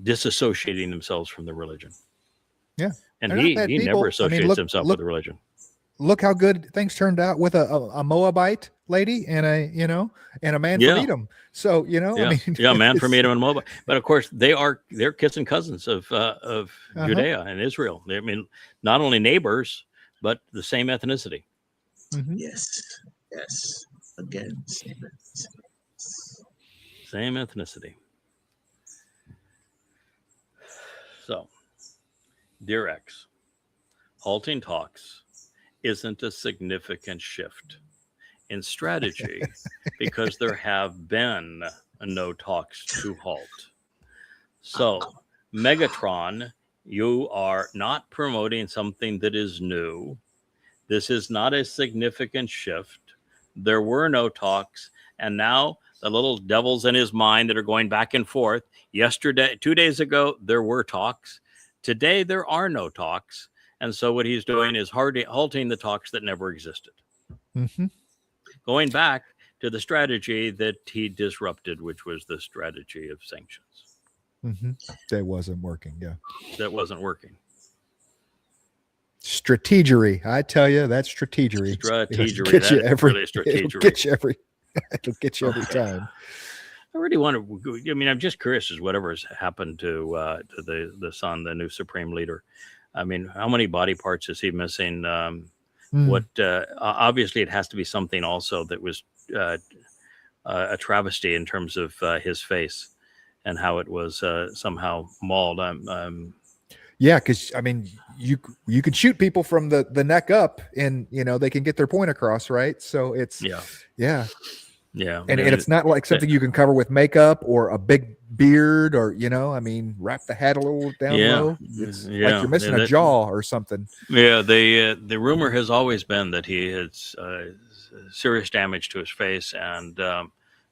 disassociating themselves from the religion. Yeah. And They're not he bad never people. I mean, associates himself with the religion. Look how good things turned out with a Moabite lady and a man Yeah. from Edom. So, Yeah, I mean, yeah, man from it's- Edom and Moab. But of course, they're kissing cousins of Judea and Israel. I mean, not only neighbors, but the same ethnicity. Yes. Again, Same ethnicity. So, dear X, halting talks isn't a significant shift in strategy because there have been no talks to halt. So, Megatron, you are not promoting something that is new. This is not a significant shift. There were no talks, and now the little devils in his mind that are going back and forth. Yesterday, 2 days ago, there were talks. Today, there are no talks. And so what he's doing is halting the talks that never existed. Going back to the strategy that he disrupted, which was the strategy of sanctions. That wasn't working. Yeah. That wasn't working. Strategery. I tell you, that's strategery. Strategery. Get you That is every, really it'll strategery. get you every time. I really want to. I mean, I'm just curious as whatever's happened to the son, the new supreme leader. I mean, how many body parts is he missing? What? Obviously, it has to be something also that was a travesty in terms of his face and how it was somehow mauled. Yeah, because I mean, you could shoot people from the neck up, and they can get their point across, right? So it's yeah. And it's not like something you can cover with makeup or a big beard or I mean, wrap the hat a little down low. It's like you're missing a jaw or something. Yeah, the rumor has always been that he has serious damage to his face and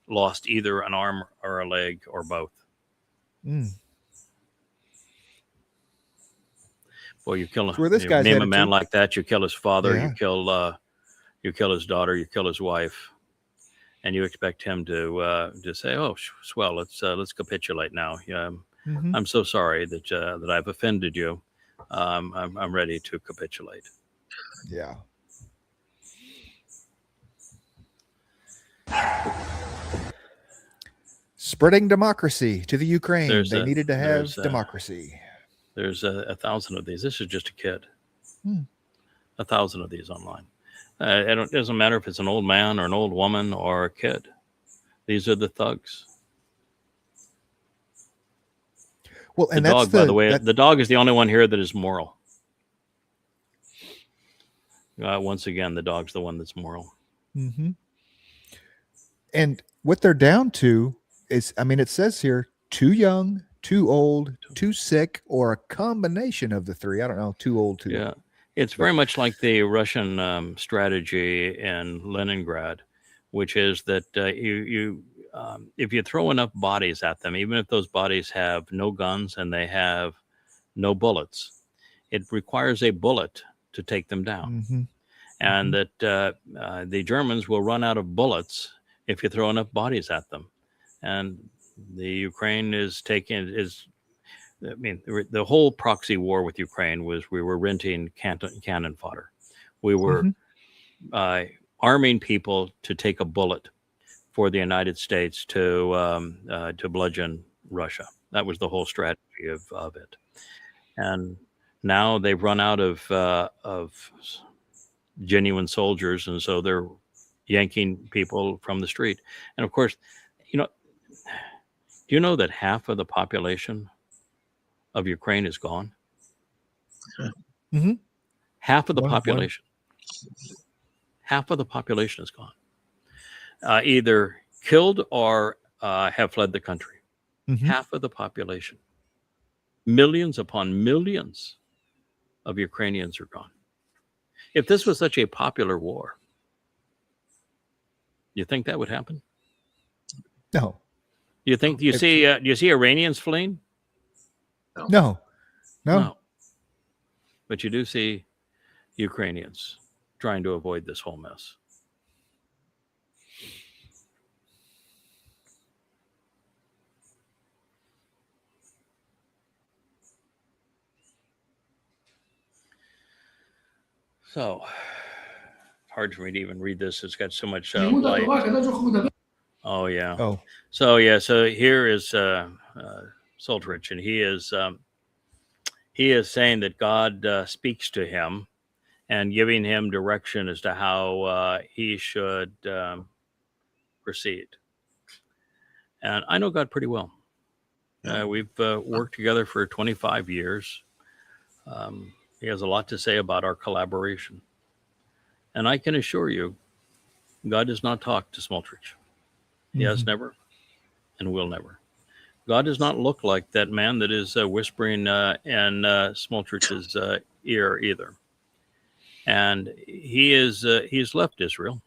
lost either an arm or a leg or both. Well, you kill name a man like that. You kill his father. You kill his daughter. You kill his wife, and you expect him to say, "Oh, swell, let's capitulate now." I'm so sorry that I've offended you. I'm ready to capitulate. Yeah. Spreading democracy to the Ukraine. They needed to have democracy. There's 1,000 of these. This is just a kid. 1,000 of these online. It doesn't matter if it's an old man or an old woman or a kid. These are the thugs. Well, and the dog, by the way, the dog is the only one here that is moral. Once again, the dog's the one that's moral. And what they're down to is, I mean, it says here, too young, too old, too sick, or a combination of the three. I don't know, too old, too Yeah. old. It's very much like the Russian strategy in Leningrad, which is that if you throw enough bodies at them, even if those bodies have no guns and they have no bullets, it requires a bullet to take them down. And that the Germans will run out of bullets if you throw enough bodies at them. And the Ukraine I mean, the whole proxy war with Ukraine was we were renting cannon fodder. We were arming people to take a bullet for the United States to bludgeon Russia. That was the whole strategy of it. And now they've run out of genuine soldiers, and so they're yanking people from the street. And of course, do you know that half of the population of Ukraine is gone? Mm-hmm. Half of the population. Half of the population is gone. Either killed or have fled the country. Mm-hmm. Half of the population. Millions upon millions of Ukrainians are gone. If this was such a popular war, you think that would happen? No. You think do you see Iranians fleeing? No. But you do see Ukrainians trying to avoid this whole mess. So hard for me to even read this. It's got so much light. Oh yeah. Oh. So here is Soltrich, and he is saying that God speaks to him and giving him direction as to how he should proceed. And I know God pretty well. We've worked together for 25 years. He has a lot to say about our collaboration. And I can assure you, God does not talk to Smoltrich. He has never and will never. God does not look like that man that is whispering in Smoltrich's ear either. And he's left Israel.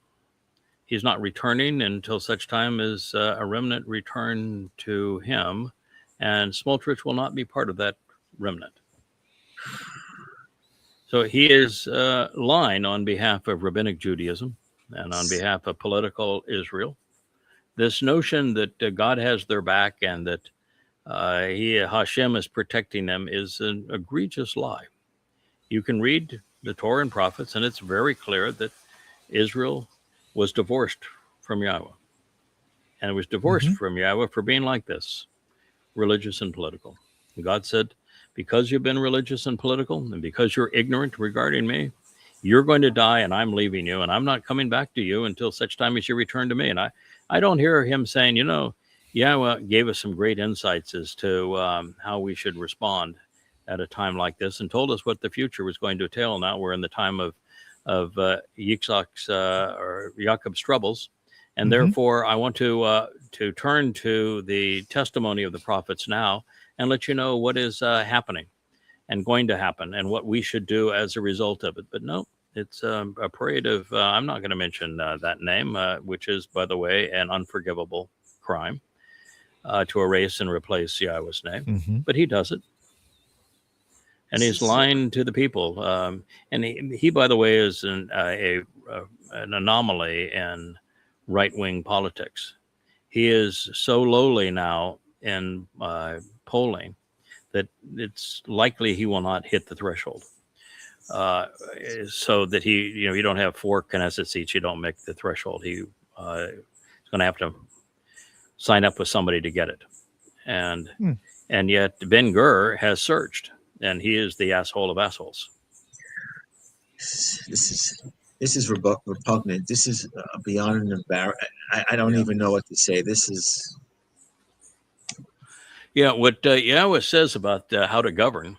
He's not returning until such time as a remnant return to him. And Smoltrich will not be part of that remnant. So he is lying on behalf of Rabbinic Judaism and on behalf of political Israel. This notion that God has their back and that Hashem is protecting them is an egregious lie. You can read the Torah and prophets, and it's very clear that Israel was divorced from Yahweh. And it was divorced from Yahweh for being like this, religious and political. And God said, because you've been religious and political, and because you're ignorant regarding me, you're going to die, and I'm leaving you, and I'm not coming back to you until such time as you return to me. And I don't hear him saying, Yahweh gave us some great insights as to how we should respond at a time like this, and told us what the future was going to entail. Now we're in the time of Yitzhak's or Jacob's troubles, and therefore I want to turn to the testimony of the prophets now and let you know what is happening and going to happen and what we should do as a result of it. But no, it's a parade of, I'm not going to mention that name, which is, by the way, an unforgivable crime to erase and replace Yahweh's name. But he does it. And he's lying to the people. And he, by the way, is an anomaly in right-wing politics. He is so lowly now in polling that it's likely he will not hit the threshold. So that you don't have 4 Knesset seats, you don't make the threshold. He's going to have to sign up with somebody to get it. And yet Ben-Gur has surged, and he is the asshole of assholes. This is repugnant. This is beyond an embarrassment. I don't even know what to say. This is. Yeah, what Yahweh says about how to govern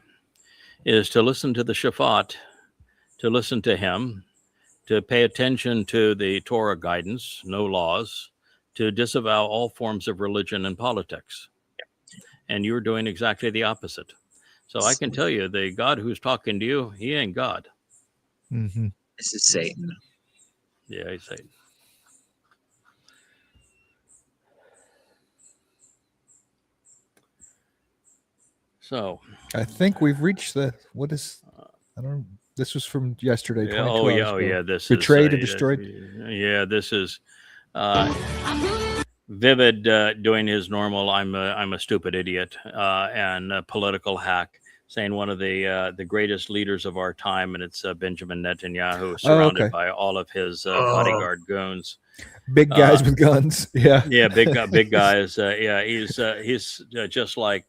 is to listen to the Shaphat, to listen to him, to pay attention to the Torah guidance, no laws, to disavow all forms of religion and politics. And you're doing exactly the opposite. So I can tell you, the God who's talking to you, he ain't God. This is Satan. Yeah, he's Satan. So I think we've reached this was from yesterday. This betrayed is, and destroyed. This is Vivid doing his normal I'm a stupid idiot and a political hack saying one of the greatest leaders of our time, and it's Benjamin Netanyahu, surrounded okay. by all of his Oh. bodyguard goons. Big guys with guns. Yeah. Yeah, big guys. Yeah, he's just like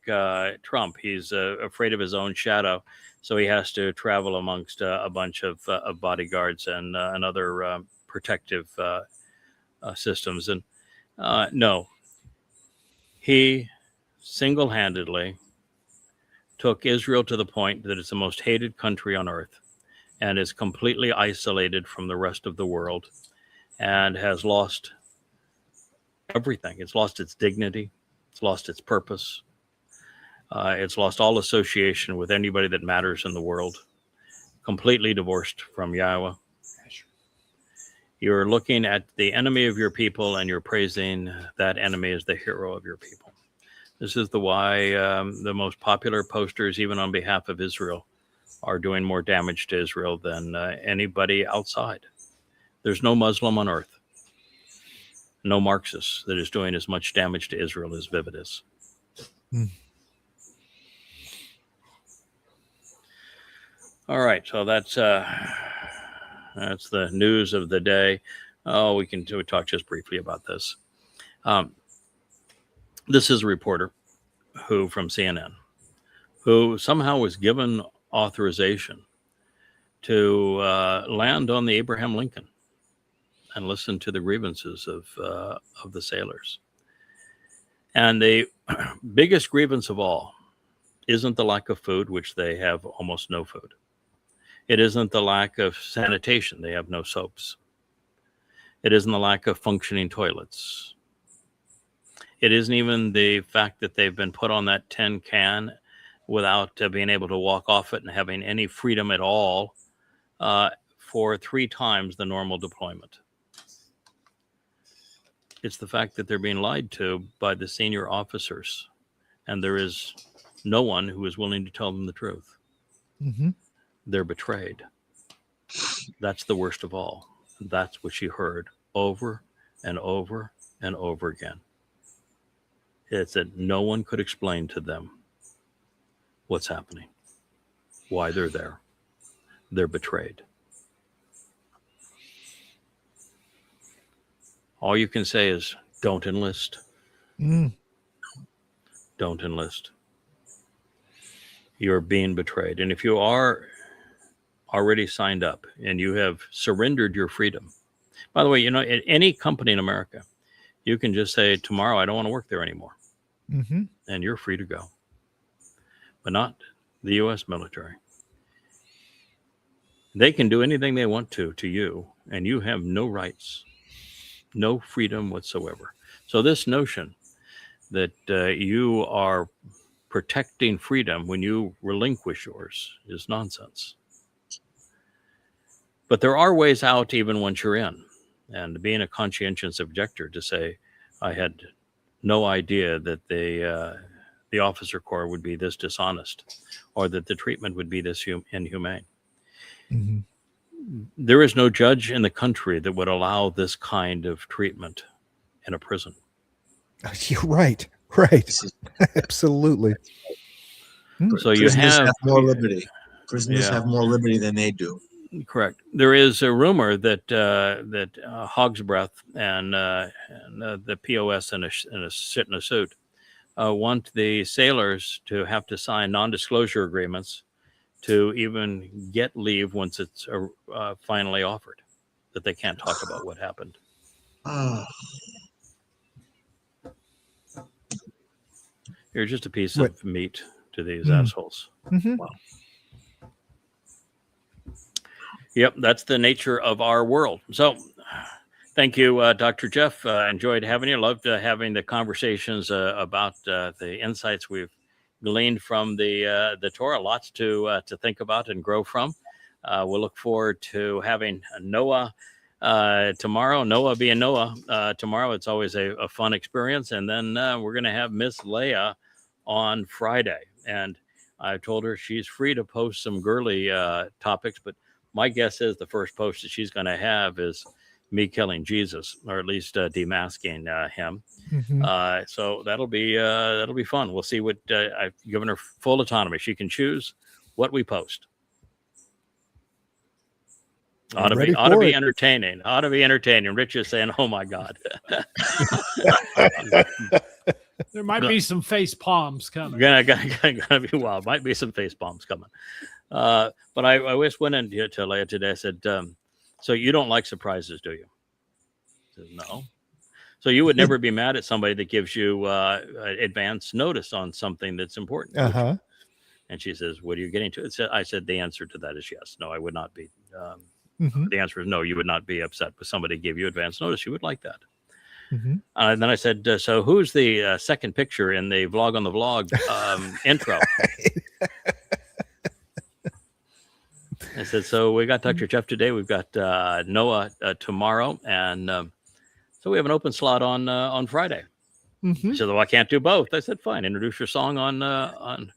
Trump. He's afraid of his own shadow, so he has to travel amongst a bunch of bodyguards and other protective systems. And no, he single-handedly took Israel to the point that it's the most hated country on earth, and is completely isolated from the rest of the world, and has lost everything. It's lost its dignity. It's lost its purpose. It's lost all association with anybody that matters in the world. Completely divorced from Yahweh. You're looking at the enemy of your people, and you're praising that enemy as the hero of your people. This is why the most popular posters, even on behalf of Israel, are doing more damage to Israel than anybody outside. There's no Muslim on earth, no Marxist that is doing as much damage to Israel as Vivid is. All right, so that's the news of the day. Oh, we can talk just briefly about this. This is a reporter from CNN who somehow was given authorization to land on the Abraham Lincoln and listen to the grievances of the sailors. And the biggest grievance of all isn't the lack of food, which they have almost no food. It isn't the lack of sanitation. They have no soaps. It isn't the lack of functioning toilets. It isn't even the fact that they've been put on that tin can without being able to walk off it and having any freedom at all for 3 times the normal deployment. It's the fact that they're being lied to by the senior officers, and there is no one who is willing to tell them the truth. Mm-hmm. They're betrayed. That's the worst of all. That's what she heard over and over and over again. It's that no one could explain to them what's happening, why they're there. They're betrayed. All you can say is, don't enlist. Don't enlist. You're being betrayed. And if you are already signed up and you have surrendered your freedom, by the way, you know, at any company in America, you can just say, tomorrow, I don't want to work there anymore. Mm-hmm. And you're free to go. But not the U.S. military. They can do anything they want to you, and you have no rights, no freedom whatsoever. So this notion that you are protecting freedom when you relinquish yours is nonsense. But there are ways out even once you're in. And being a conscientious objector to say, I had no idea that the officer corps would be this dishonest, or that the treatment would be this inhumane. Mm-hmm. There is no judge in the country that would allow this kind of treatment in a prison. You're right. Right. Absolutely. So you Prisoners have more liberty. Prisoners Yeah. have more liberty than they do. Correct. There is a rumor that Hog's Breath and the POS in a suit want the sailors to have to sign non-disclosure agreements to even get leave once it's finally offered, that they can't talk about what happened. Oh, You're just a piece What? of meat to these assholes. Mm-hmm. Yep, that's the nature of our world. So thank you, Dr. Jeff. Enjoyed having you. Loved having the conversations about the insights we've gleaned from the Torah. Lots to think about and grow from. We'll look forward to having Noah tomorrow. Noah being Noah tomorrow. It's always a fun experience. And then we're going to have Miss Leah on Friday. And I told her she's free to post some girly topics, but my guess is the first post that she's going to have is me killing Jesus, or at least demasking him. Mhm. So that'll be fun. We'll see what I've given her full autonomy. She can choose what we post. Ought I'm ready to for be it. entertaining. Ought to be entertaining. Rich is saying, "Oh my God." There might be some face palms coming. gonna be wild. Might be some face bombs coming. But I just went in to Leah today. I said, "So you don't like surprises, do you?" She says, "No." So you would never be mad at somebody that gives you advance notice on something that's important. would you? Uh-huh. And she says, "What are you getting to?" I said, "The answer to that is yes. No, I would not be. Mhm. The answer is no. You would not be upset with somebody gave you advance notice. You would like that." Mhm. And then I said, "So who's the second picture in the vlog on the vlog intro?" I said, "So we got Dr. Jeff today. We've got Noah tomorrow, and so we have an open slot on Friday." She Mhm. said, "Well, I can't do both." I said, "Fine. Introduce your song on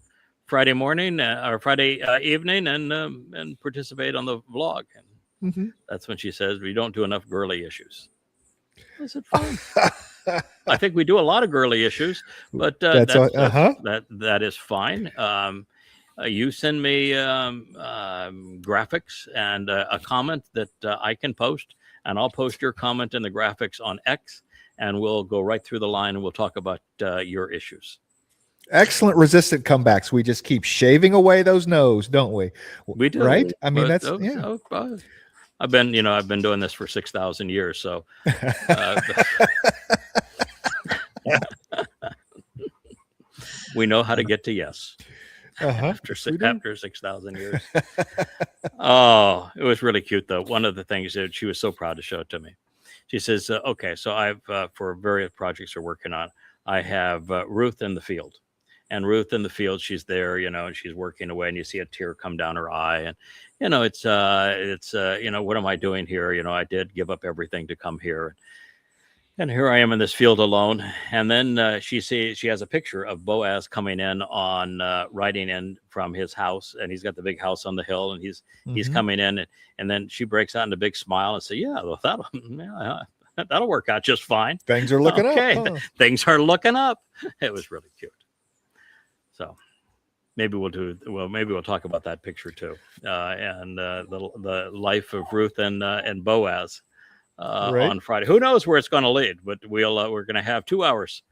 Friday morning or Friday evening, and participate on the vlog." And Mhm. that's when she says, "We don't do enough girly issues." I said, "Fine. I think we do a lot of girly issues, but That's all- uh-huh. that is fine." You send me graphics and a comment that I can post, and I'll post your comment in the graphics on X, and we'll go right through the line and we'll talk about your issues. Excellent resistant comebacks. We just keep shaving away those no's, don't we? We do, Right? I mean, but, that's yeah. I've been doing this for 6,000 years, so we know how to get to yes. Uh-huh. After We do. after 6,000 years. Oh, it was really cute though. One of the things that she was so proud to show it to me. She says, "Okay, so I've for various projects we're working on, I have Ruth in the field, and Ruth in the field, she's there, and she's working away, and you see a tear come down her eye, and it's what am I doing here? I did give up everything to come here." And here I am in this field alone. And then she has a picture of Boaz coming in on riding in from his house, and he's got the big house on the hill, and he's Mhm. coming in, and then she breaks out in a big smile and say, "Yeah, well, that'll work out just fine. Things are looking Okay, up. Huh? things are looking up." It was really cute. So maybe we'll talk about that picture too, and the life of Ruth and Boaz. Right. On Friday. Who knows where it's going to lead? But we're going to have 2 hours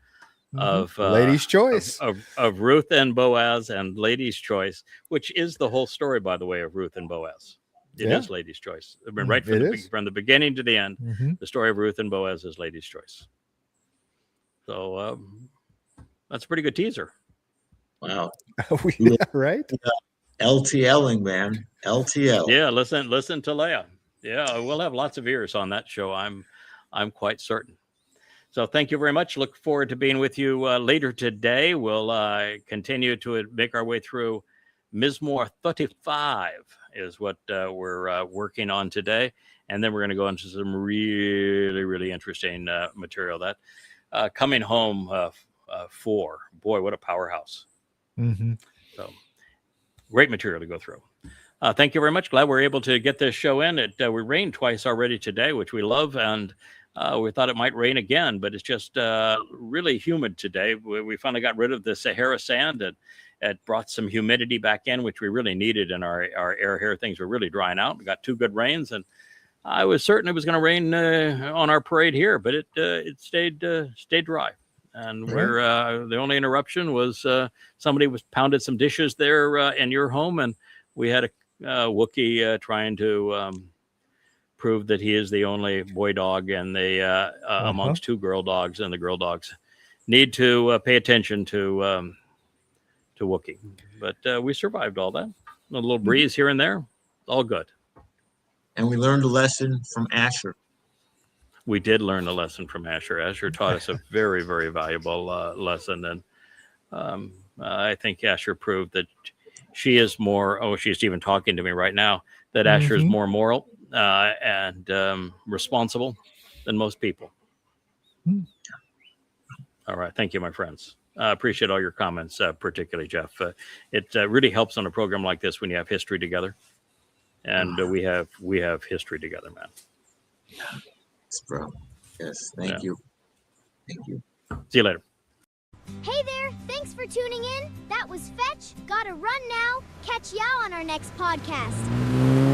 Mhm. of Ladies' choice. of Ruth and Boaz and Ladies' Choice, which is the whole story, by the way, of Ruth and Boaz. It Yeah. is Ladies' Choice. I mean, right It is. from the beginning to the end, Mhm. the story of Ruth and Boaz is Ladies' Choice. So that's a pretty good teaser. Wow. Yeah, right? LTLing, man. LTL. Yeah, listen to Leah. Yeah, we'll have lots of ears on that show. I'm quite certain. So thank you very much. Look forward to being with you later today. We'll continue to make our way through Mizmor 35 is what we're working on today. And then we're going to go into some really, really interesting material. That Coming Home 4. Boy, what a powerhouse. Mm-hmm. So great material to go through. Thank you very much. Glad we're able to get this show in. We rained twice already today, which we love, and we thought it might rain again, but it's just really humid today. We finally got rid of the Sahara sand, and it brought some humidity back in, which we really needed in our air here. Things were really drying out. We got 2 good rains, and I was certain it was going to rain on our parade here, but it stayed dry. And we're the only interruption was somebody pounded some dishes there in your home, and we had a Wookiee trying to prove that he is the only boy dog and amongst 2 girl dogs, and the girl dogs need to pay attention to Wookiee. But we survived all that. A little breeze here and there, all good. And we learned a lesson from Asher. We did learn a lesson from Asher. Asher taught us a very, very valuable lesson, and I think Asher proved that she is more. Oh, she's even talking to me right now. That Asher is more moral and responsible than most people. All right, thank you, my friends. Appreciate all your comments, particularly Jeff. It really helps on a program like this when you have history together, and we have history together, man. Yes, bro. Yes, thank Yeah. you. Thank you. See you later. Hey there, thanks for tuning in. That was Fetch. Gotta run now. Catch y'all on our next podcast.